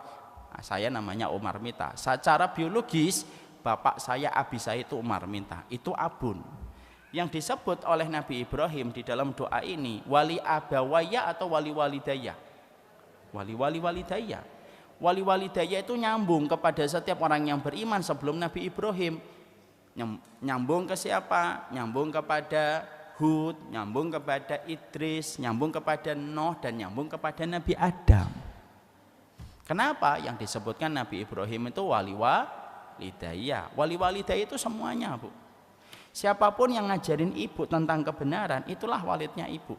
Nah, saya namanya Umar Mita. Secara biologis bapak saya Abi saya itu Umar Mita. Itu abun. Yang disebut oleh Nabi Ibrahim di dalam doa ini wali abawaya atau wali walidayah. Wali walidayah. Wali walidayah itu nyambung kepada setiap orang yang beriman sebelum Nabi Ibrahim. Nyambung ke siapa? Nyambung kepada Hud, nyambung kepada Idris, nyambung kepada Nuh, dan nyambung kepada Nabi Adam. Kenapa? Yang disebutkan Nabi Ibrahim itu wali walidayah. Wali walidayah itu semuanya, Bu. Siapapun yang ngajarin ibu tentang kebenaran, itulah walidnya ibu.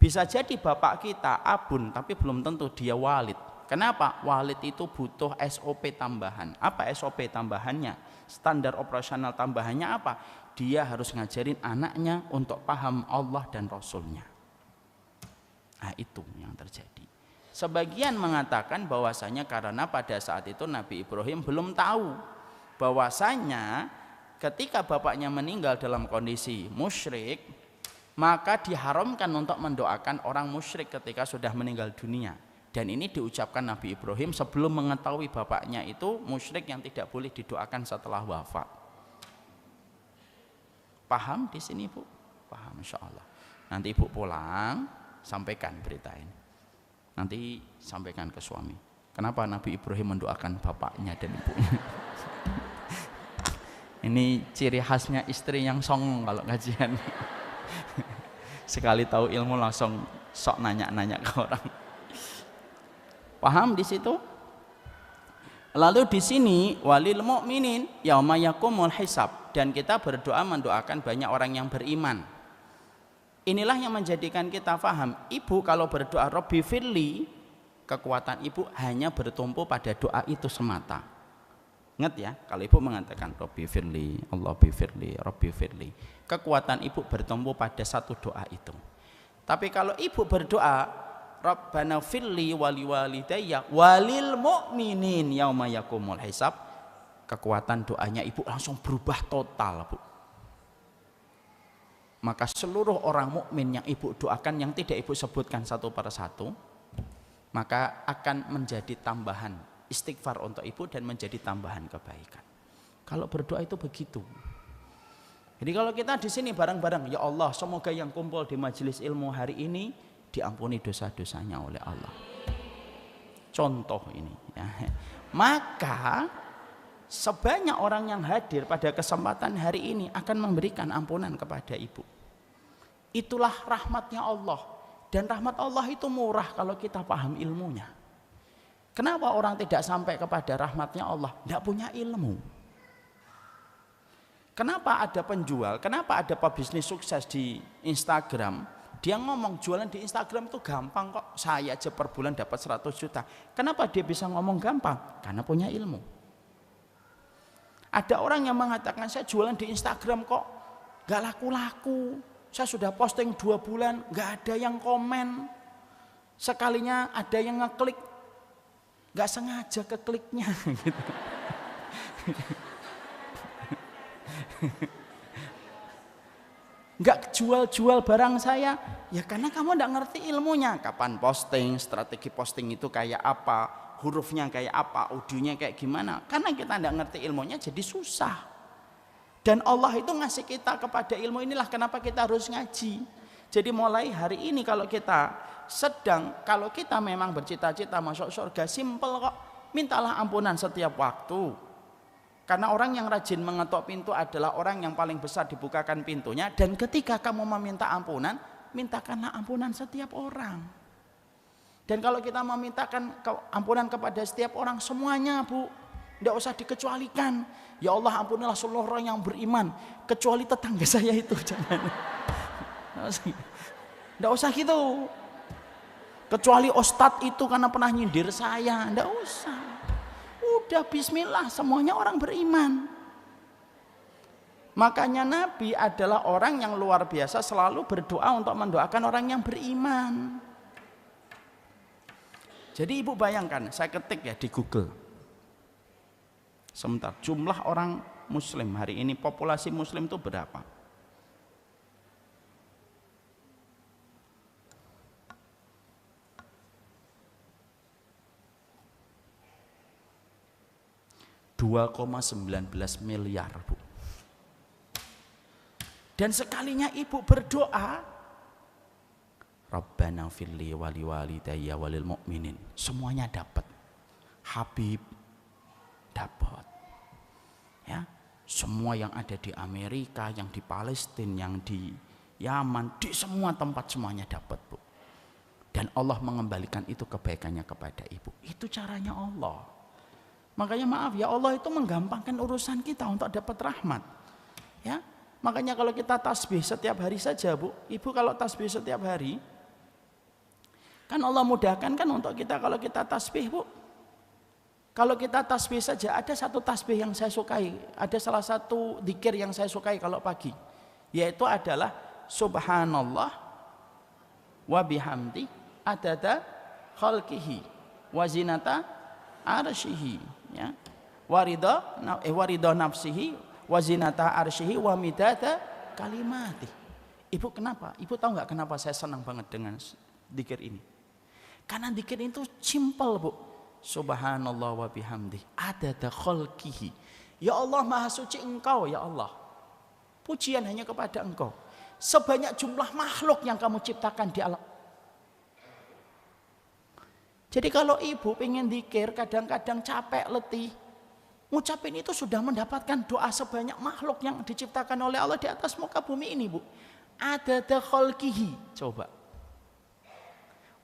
Bisa jadi bapak kita abun, tapi belum tentu dia walid. Kenapa? Walid itu butuh SOP tambahan. Apa SOP tambahannya? Standar operasional tambahannya apa? Dia harus ngajarin anaknya untuk paham Allah dan Rasulnya. Nah, itu yang terjadi. Sebagian mengatakan bahwasanya karena pada saat itu Nabi Ibrahim belum tahu bahwasanya ketika bapaknya meninggal dalam kondisi musyrik, maka diharamkan untuk mendoakan orang musyrik ketika sudah meninggal dunia. Dan ini diucapkan Nabi Ibrahim sebelum mengetahui bapaknya itu musyrik yang tidak boleh didoakan setelah wafat. Paham di sini, Bu? Paham, insya Allah. Nanti Ibu pulang sampaikan berita ini. Nanti sampaikan ke suami. Kenapa Nabi Ibrahim mendoakan bapaknya dan ibunya? Ini ciri khasnya istri yang songong kalau kajian. Sekali tahu ilmu langsung sok nanya-nanya ke orang. Paham di situ? Lalu di sini walil mukminin yauma yakumul hisab, dan kita berdoa mendoakan banyak orang yang beriman. Inilah yang menjadikan kita paham, ibu kalau berdoa Robbi firli, kekuatan ibu hanya bertumpu pada doa itu semata. Ingat ya, kalau ibu mengatakan Robbi firli, Allah firli, Robbi firli, kekuatan ibu bertumpu pada satu doa itu. Tapi kalau ibu berdoa Rabbana firli wali walidayya walil mu'minin yauma yakumul hisab, kekuatan doanya ibu langsung berubah total, Bu. Maka seluruh orang mukmin yang ibu doakan yang tidak ibu sebutkan satu persatu, maka akan menjadi tambahan istighfar untuk ibu dan menjadi tambahan kebaikan. Kalau berdoa itu begitu. Jadi kalau kita di sini bareng-bareng, ya Allah, semoga yang kumpul di majelis ilmu hari ini diampuni dosa-dosanya oleh Allah. Contoh ini ya. Maka sebanyak orang yang hadir pada kesempatan hari ini akan memberikan ampunan kepada ibu. Itulah rahmatnya Allah, dan rahmat Allah itu murah kalau kita paham ilmunya. Kenapa orang tidak sampai kepada rahmatnya Allah? Tidak punya ilmu. Kenapa ada penjual, kenapa ada pebisnis sukses di Instagram, dia ngomong jualan di Instagram itu gampang kok, saya aja per bulan dapat 100 juta. Kenapa dia bisa ngomong gampang? Karena punya ilmu. Ada orang yang mengatakan saya jualan di Instagram kok gak laku-laku, saya sudah posting 2 bulan gak ada yang komen, sekalinya ada yang ngeklik gak sengaja kekliknya gitu. Nggak jual-jual barang saya, ya karena kamu nggak ngerti ilmunya. Kapan posting, strategi posting itu kayak apa, hurufnya kayak apa, audionya kayak gimana. Karena kita nggak ngerti ilmunya jadi susah. Dan Allah itu ngasih kita kepada ilmu inilah kenapa kita harus ngaji. Jadi mulai hari ini kalau kita memang bercita-cita masuk surga, simpel kok, mintalah ampunan setiap waktu. Karena orang yang rajin mengetok pintu adalah orang yang paling besar dibukakan pintunya. Dan ketika kamu meminta ampunan, mintakanlah ampunan setiap orang. Dan kalau kita memintakan ampunan kepada setiap orang, semuanya, Bu, tidak usah dikecualikan. Ya Allah, ampunilah seluruh orang yang beriman, kecuali tetangga saya itu, jangan. Tidak usah gitu. Kecuali ustadz itu karena pernah nyindir saya, tidak usah. Udah bismillah, semuanya orang beriman. Makanya Nabi adalah orang yang luar biasa selalu berdoa untuk mendoakan orang yang beriman. Jadi ibu bayangkan, saya ketik ya di Google. Sebentar, jumlah orang muslim hari ini, populasi muslim itu berapa? $2,19 miliar, Bu. Dan sekalinya ibu berdoa, Rabbana firli wali walidayya walil mu'minin, semuanya dapat. Habib dapat. Ya, semua yang ada di Amerika, yang di Palestina, yang di Yaman, di semua tempat semuanya dapat, Bu. Dan Allah mengembalikan itu kebaikannya kepada ibu. Itu caranya Allah. Makanya maaf ya, Allah itu menggampangkan urusan kita untuk dapat rahmat. Ya, makanya kalau kita tasbih setiap hari saja, Bu, ibu kalau tasbih setiap hari, kan Allah mudahkan kan untuk kita kalau kita tasbih, Bu. Kalau kita tasbih saja, ada satu tasbih yang saya sukai, ada salah satu dzikir yang saya sukai kalau pagi, yaitu adalah Subhanallah wa bihamdi adada khalqihi wa zinata arsyihi, ya, waridho nafsihi wazinata arsyihi wa midada kalimati. Ibu kenapa? Ibu tahu nggak kenapa saya senang banget dengan dzikir ini? Karena dzikir itu simpel, Bu. Subhanallah wa bihamdi adada khalqihi. Ya Allah, maha suci Engkau, ya Allah. Pujian hanya kepada Engkau. Sebanyak jumlah makhluk yang kamu ciptakan di alam. Jadi kalau ibu pengen zikir, kadang-kadang capek, letih, ngucapin itu sudah mendapatkan doa sebanyak makhluk yang diciptakan oleh Allah di atas muka bumi ini, Bu. Adada khalqihi, coba.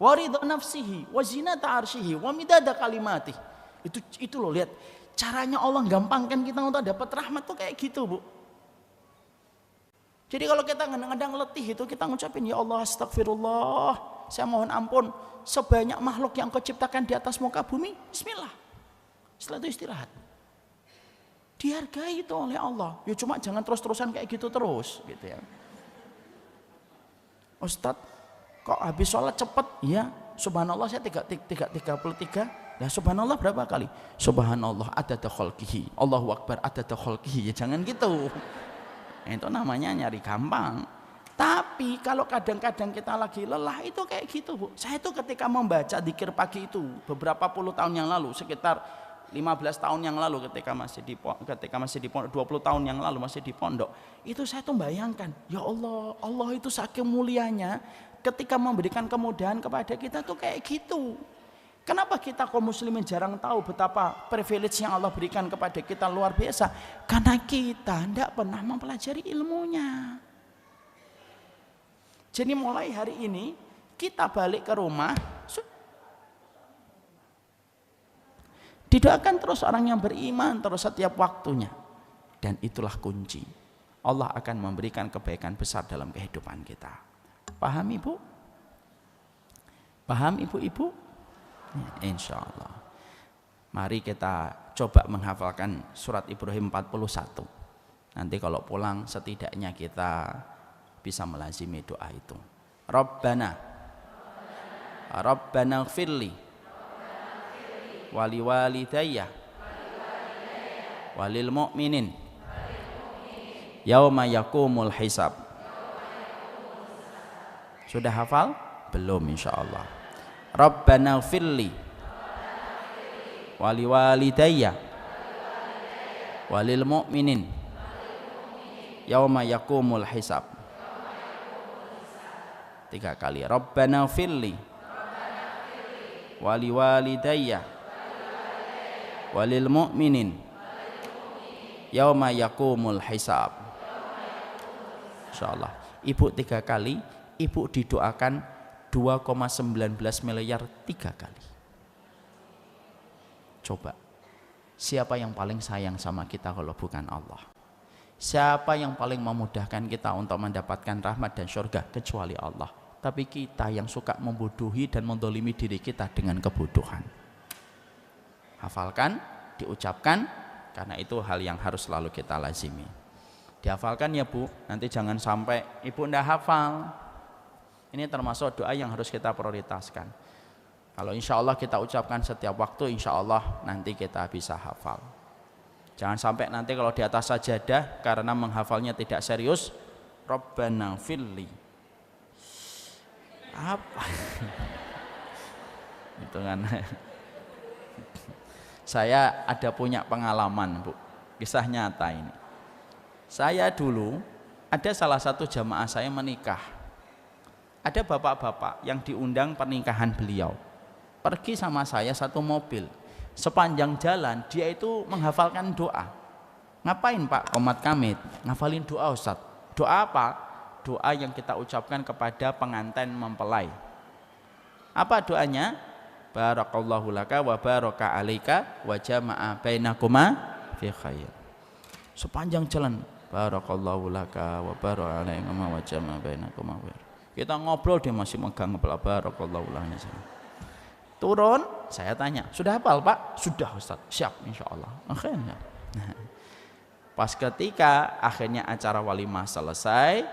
Wa ridha nafsihi, wa zinata arsyihi, wa midada kalimatih. Itu loh, lihat caranya Allah gampangkan kita untuk dapat rahmat tuh kayak gitu, Bu. Jadi kalau kita kadang-kadang letih itu kita ngucapin, ya Allah astagfirullah, saya mohon ampun sebanyak makhluk yang kau ciptakan di atas muka bumi, bismillah. Setelah itu istirahat. Dihargai itu oleh Allah. Ya cuma jangan terus-terusan kayak gitu terus gitu ya. Ustadz, kok habis sholat cepet? Ya, subhanallah saya 33. Nah, subhanallah berapa kali? Subhanallah adada khalqihi, Allahu akbar adada khalqihi. Ya jangan gitu. Itu namanya nyari gampang. Tapi kalau kadang-kadang kita lagi lelah itu kayak gitu, Bu. Saya itu ketika membaca zikir pagi itu beberapa puluh tahun yang lalu, sekitar 15 tahun yang lalu ketika masih di pondok, 20 tahun yang lalu masih di pondok, itu saya tuh bayangkan, ya Allah, Allah itu saking mulianya ketika memberikan kemudahan kepada kita tuh kayak gitu. Kenapa kita kaum muslimin jarang tahu betapa privilege yang Allah berikan kepada kita luar biasa? Karena kita tidak pernah mempelajari ilmunya. Jadi mulai hari ini kita balik ke rumah, didoakan terus orang yang beriman terus setiap waktunya. Dan itulah kunci. Allah akan memberikan kebaikan besar dalam kehidupan kita. Paham Ibu? Paham Ibu-ibu? Insya Allah. Mari kita coba menghafalkan surat Ibrahim 41. Nanti kalau pulang setidaknya kita bisa melazimi doa itu. Rabbana ighfirli wali walidayya walil mu'minin yauma yakumul hisab. Sudah hafal? Belum insyaallah. Rabbana ighfirli wali walidayya walil mu'minin yauma yakumul hisab. 3 kali. Rabbana ighfirli wali walidayya walil mu'minin yauma yakumul hisab. Insyaallah. Ibu 3 kali, ibu didoakan 2,19 miliar 3 kali. Coba, siapa yang paling sayang sama kita kalau bukan Allah? Siapa yang paling memudahkan kita untuk mendapatkan rahmat dan surga kecuali Allah? Tapi kita yang suka membodohi dan mendolimi diri kita dengan kebodohan. Hafalkan, diucapkan, karena itu hal yang harus selalu kita lazimi. Dihafalkan ya Bu, nanti jangan sampai Ibu ndak hafal. Ini termasuk doa yang harus kita prioritaskan. Kalau insya Allah kita ucapkan setiap waktu, insya Allah nanti kita bisa hafal. Jangan sampai nanti kalau di atas sajadah karena menghafalnya tidak serius, Rabbana ighfirli. Apa? Itu kan. Saya ada punya pengalaman, Bu. Kisah nyata ini. Saya dulu ada salah satu jamaah saya menikah. Ada bapak-bapak yang diundang pernikahan beliau. Pergi sama saya satu mobil. Sepanjang jalan dia itu menghafalkan doa. Ngapain Pak Komat Kamit? Ngafalin doa Ustaz. Doa apa? Doa yang kita ucapkan kepada pengantin mempelai. Apa doanya? Barakallahu laka wa baraka alaika wa jama'a bainakuma fi khair. Sepanjang jalan barakallahu laka wa baraka alaika wa jama'a bainakuma fi khair. Kita ngobrol dia masih megang barakallahu laka. Turun, saya tanya, sudah hafal Pak? Sudah Ustaz, siap insyaallah. Akhirnya. Pas ketika akhirnya acara walimah selesai,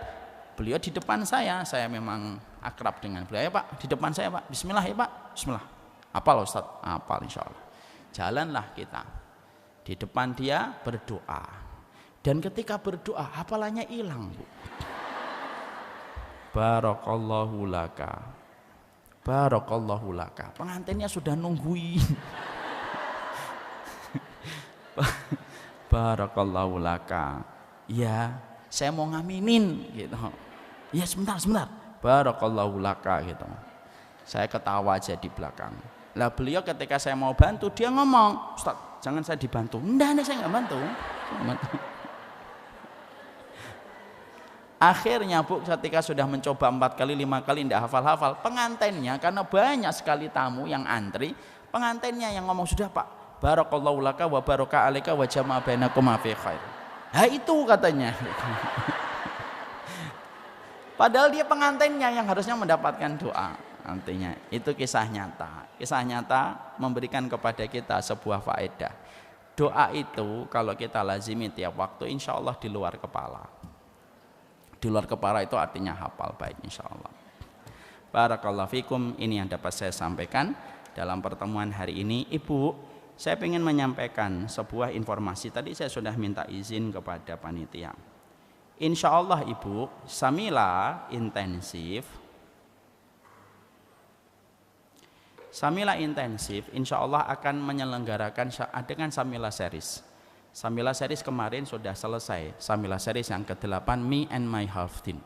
beliau di depan saya memang akrab dengan beliau. Ya Pak, di depan saya Pak, bismillah ya Pak, bismillah. Hafal Ustaz? Hafal insyaallah. Jalanlah kita. Di depan dia berdoa. Dan ketika berdoa, hafalannya hilang, Bu. Barakallahu laka. Barakallahu laka. Pengantinnya sudah nungguin. Barakallahu laka. Ya, saya mau ngaminin gitu. Ya sebentar. Barakallahu laka gitu. Saya ketawa aja di belakang. Lah beliau ketika saya mau bantu, dia ngomong, Ustaz, jangan saya dibantu. Enggak, saya nggak bantu. Akhirnya Bu, ketika sudah mencoba 4 kali 5 kali tidak hafal-hafal, pengantennya karena banyak sekali tamu yang antri, pengantennya yang ngomong, sudah Pak, barakallahu laka wa baraka alaika wa jama'a bainakum fi khair. Nah itu katanya. Padahal dia pengantennya yang harusnya mendapatkan doa. Artinya itu kisah nyata. Kisah nyata memberikan kepada kita sebuah faedah. Doa itu kalau kita lazimi tiap waktu, insya Allah di luar kepala. Di luar kepala itu artinya hafal baik, insya Allah. Barakallahu fikum, ini yang dapat saya sampaikan dalam pertemuan hari ini. Ibu, saya ingin menyampaikan sebuah informasi. Tadi saya sudah minta izin kepada panitia. Insya Allah Ibu, Samila intensif. Samila intensif, insya Allah akan menyelenggarakan dengan Samila series. Samila series kemarin sudah selesai. Samila series yang ke-8, Me and My Half Team.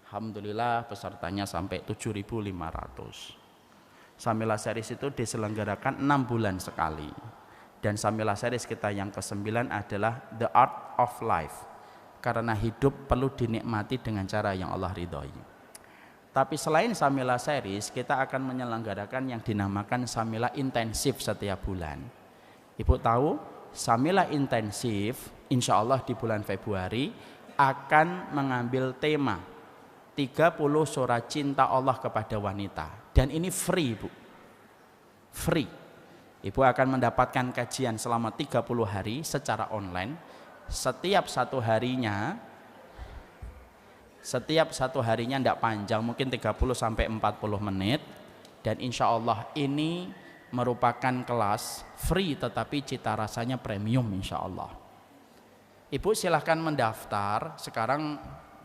Alhamdulillah pesertanya sampai 7.500. Samila series itu diselenggarakan 6 bulan sekali. Dan Samila series kita yang ke-9 adalah The Art of Life. Karena hidup perlu dinikmati dengan cara yang Allah ridhoi. Tapi selain Samila series, kita akan menyelenggarakan yang dinamakan Samila intensif setiap bulan. Ibu tahu, Samila intensif insya Allah di bulan Februari akan mengambil tema 30 surah cinta Allah kepada wanita. Dan ini free Bu, free. Ibu akan mendapatkan kajian selama 30 hari secara online. Setiap satu harinya tidak panjang, mungkin 30 sampai 40 menit. Dan insya Allah ini merupakan kelas free tetapi cita rasanya premium insya Allah. Ibu silahkan mendaftar. Sekarang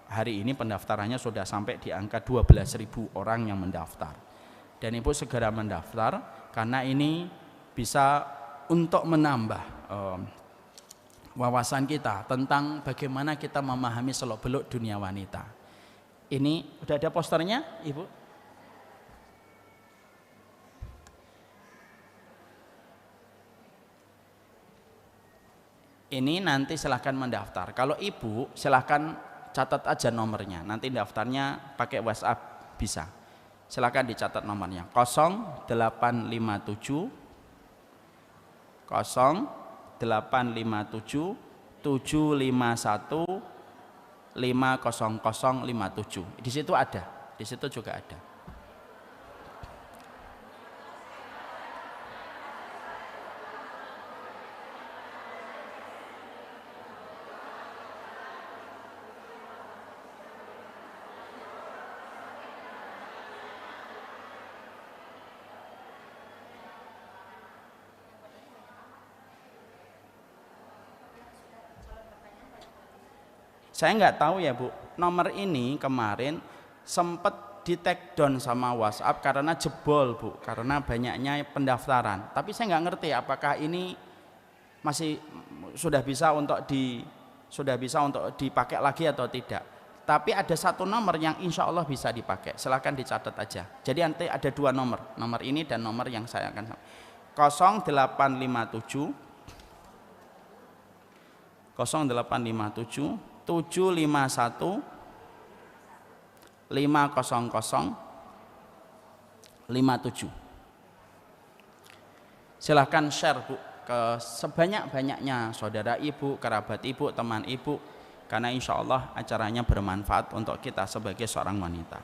hari ini pendaftarannya sudah sampai di angka 12.000 orang yang mendaftar. Dan Ibu segera mendaftar karena ini bisa untuk menambah wawasan kita tentang bagaimana kita memahami seluk-beluk dunia wanita. Ini udah ada posternya Ibu? Ini nanti silahkan mendaftar. Kalau Ibu silahkan catat aja nomornya. Nanti daftarnya pakai WhatsApp bisa. Silahkan dicatat nomornya 0857 751 50057. Di situ ada, di situ juga ada. Saya nggak tahu ya Bu, nomor ini kemarin sempat di take down sama WhatsApp karena jebol Bu, karena banyaknya pendaftaran. Tapi saya nggak ngerti apakah ini masih sudah bisa untuk dipakai lagi atau tidak. Tapi ada satu nomor yang insya Allah bisa dipakai. Silahkan dicatat aja. Jadi nanti ada 2 nomor, nomor ini dan nomor yang saya akan 0857 751 500 57. Silahkan share Bu ke sebanyak-banyaknya saudara Ibu, kerabat Ibu, teman Ibu, karena insya Allah acaranya bermanfaat untuk kita sebagai seorang wanita.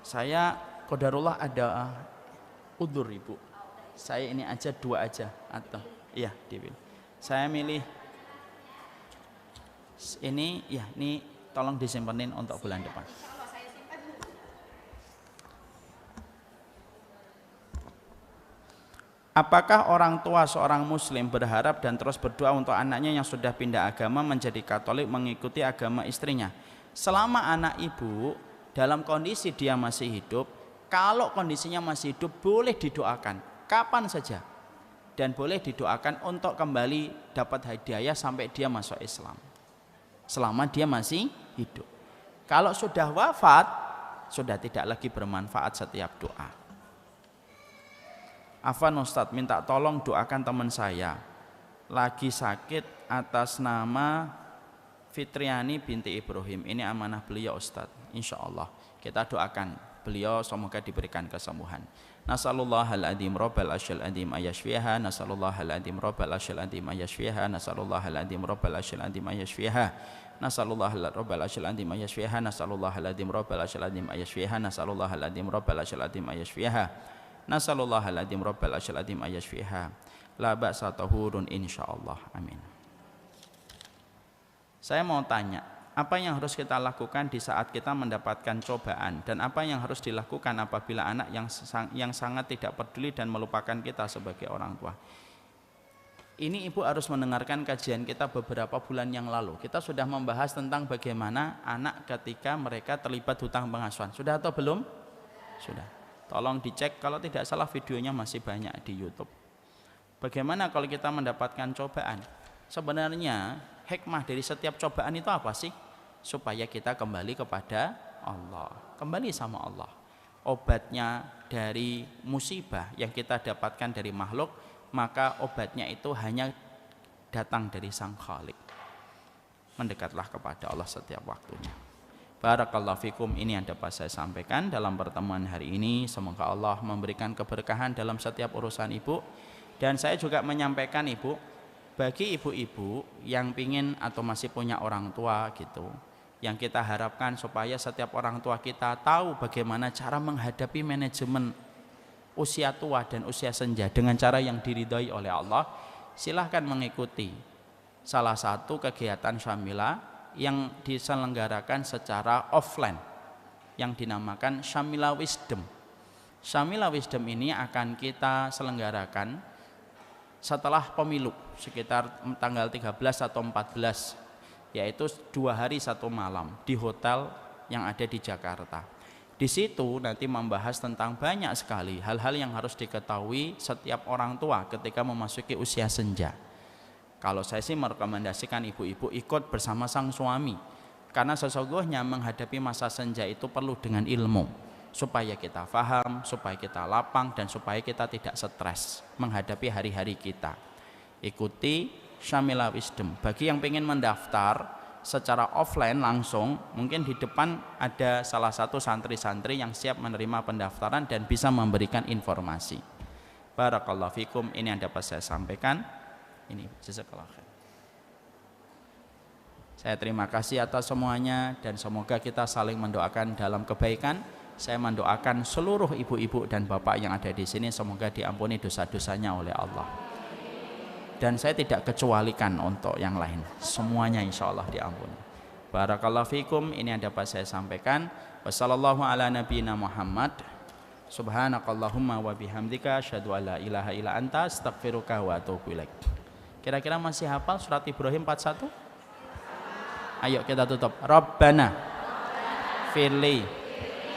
Saya qadarullah ada udzur Ibu. Saya ini aja 2 aja atau iya dipilih. Saya milih ini ya, ini tolong disimpenin untuk bulan depan. Apakah orang tua seorang muslim berharap dan terus berdoa untuk anaknya yang sudah pindah agama menjadi Katolik mengikuti agama istrinya? Selama anak Ibu dalam kondisi dia masih hidup, kalau kondisinya masih hidup boleh didoakan kapan saja, dan boleh didoakan untuk kembali dapat hidayah sampai dia masuk Islam. selama dia masih hidup. Kalau sudah wafat, sudah tidak lagi bermanfaat setiap doa. Afwan Ustadz, minta tolong doakan teman saya lagi sakit atas nama Fitriani binti Ibrahim. Ini amanah beliau Ustadz. Insya Allah kita doakan beliau semoga diberikan kesembuhan. Nasallullahal adzim rabbal arsyil adzim ayashfiha. Nasallullahal adzim rabbal arsyil adzim ayashfiha. Nasallullahal adzim rabbal arsyil adzim ayashfiha. Nasallullahal rabbal arsyil adzim ayashfiha. Nasallullahal adzim rabbal arsyil adzim ayashfiha. Nasallullahal adzim rabbal arsyil adzim ayashfiha. Nasallullahal adzim rabbal arsyil adzim ayashfiha. La ba'sa tahurun insyaallah. Amin. Saya mau tanya, apa yang harus kita lakukan di saat kita mendapatkan cobaan, dan apa yang harus dilakukan apabila anak yang sangat tidak peduli dan melupakan kita sebagai orang tua? Ini ibu harus mendengarkan kajian kita beberapa bulan yang lalu. Kita sudah membahas tentang bagaimana anak ketika mereka terlibat hutang pengasuhan. Sudah atau belum? Sudah. Tolong dicek, kalau tidak salah videonya masih banyak di YouTube. Bagaimana kalau kita mendapatkan cobaan? Sebenarnya hikmah dari setiap cobaan itu apa sih? Supaya kita kembali kepada Allah, kembali sama Allah. Obatnya dari musibah yang kita dapatkan dari makhluk, maka obatnya itu hanya datang dari Sang Khalik. Mendekatlah kepada Allah setiap waktunya. Barakallahu fikum, ini yang dapat saya sampaikan dalam pertemuan hari ini. Semoga Allah memberikan keberkahan dalam setiap urusan ibu. Dan saya juga menyampaikan ibu, bagi ibu-ibu yang pingin atau masih punya orang tua gitu, yang kita harapkan supaya setiap orang tua kita tahu bagaimana cara menghadapi manajemen usia tua dan usia senja dengan cara yang diridhoi oleh Allah, silahkan mengikuti salah satu kegiatan Syamila yang diselenggarakan secara offline yang dinamakan Syamila Wisdom. Syamila Wisdom ini akan kita selenggarakan setelah pemilu sekitar tanggal 13 atau 14, yaitu 2 hari 1 malam di hotel yang ada di Jakarta. Di situ nanti membahas tentang banyak sekali hal-hal yang harus diketahui setiap orang tua ketika memasuki usia senja. Kalau saya sih merekomendasikan ibu-ibu ikut bersama sang suami, karena sesungguhnya menghadapi masa senja itu perlu dengan ilmu, supaya kita paham, supaya kita lapang, dan supaya kita tidak stres menghadapi hari-hari kita. Ikuti Syamila Wisdom. Bagi yang ingin mendaftar secara offline langsung, mungkin di depan ada salah satu santri-santri yang siap menerima pendaftaran dan bisa memberikan informasi. Barakallahu fikum, ini yang dapat saya sampaikan. Ini jazakallahu khair. Saya terima kasih atas semuanya, dan semoga kita saling mendoakan dalam kebaikan. Saya mendoakan seluruh ibu-ibu dan bapak yang ada di sini, semoga diampuni dosa-dosanya oleh Allah. Dan saya tidak kecualikan untuk yang lain, semuanya insya Allah diampuni. Barakallahu fikum, ini yang dapat saya sampaikan. Wassallallahu ala nabiyina Muhammad. Subhanakallahumma wa bihamdika asyhadu an la ilaha illa anta astaghfiruka wa atubu ilaik. Kira-kira masih hafal surat Ibrahim 41? Ayo kita tutup. Rabbana firli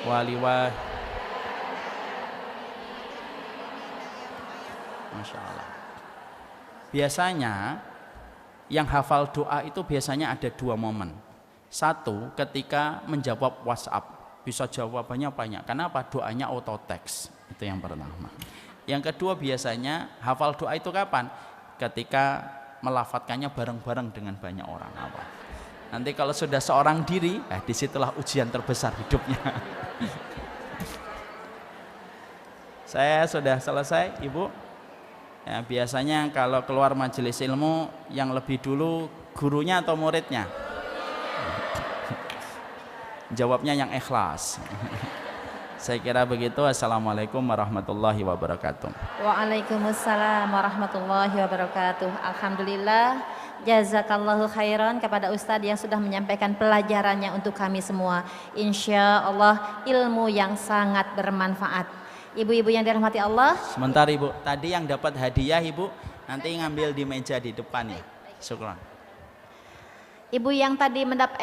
waliwa. Masya Allah. Biasanya yang hafal doa itu biasanya ada 2 momen. Satu, ketika menjawab WhatsApp, bisa jawabannya banyak. Kenapa? Doanya auto text. Itu yang pertama. Yang kedua, biasanya hafal doa itu kapan? Ketika melafadzkannya bareng-bareng dengan banyak orang. Apa? Nanti kalau sudah seorang diri, disitulah ujian terbesar hidupnya. Saya sudah selesai, Ibu. Ya, biasanya kalau keluar majelis ilmu, yang lebih dulu gurunya atau muridnya? Jawabnya yang ikhlas. Saya kira begitu. Assalamualaikum warahmatullahi wabarakatuh. Waalaikumsalam warahmatullahi wabarakatuh. Alhamdulillah, jazakallahu khairan kepada Ustadz yang sudah menyampaikan pelajarannya untuk kami semua. Insya Allah ilmu yang sangat bermanfaat. Ibu-ibu yang dirahmati Allah. Sebentar Ibu, tadi yang dapat hadiah Ibu nanti ngambil di meja di depan ya. Syukran. Ibu yang tadi mendapat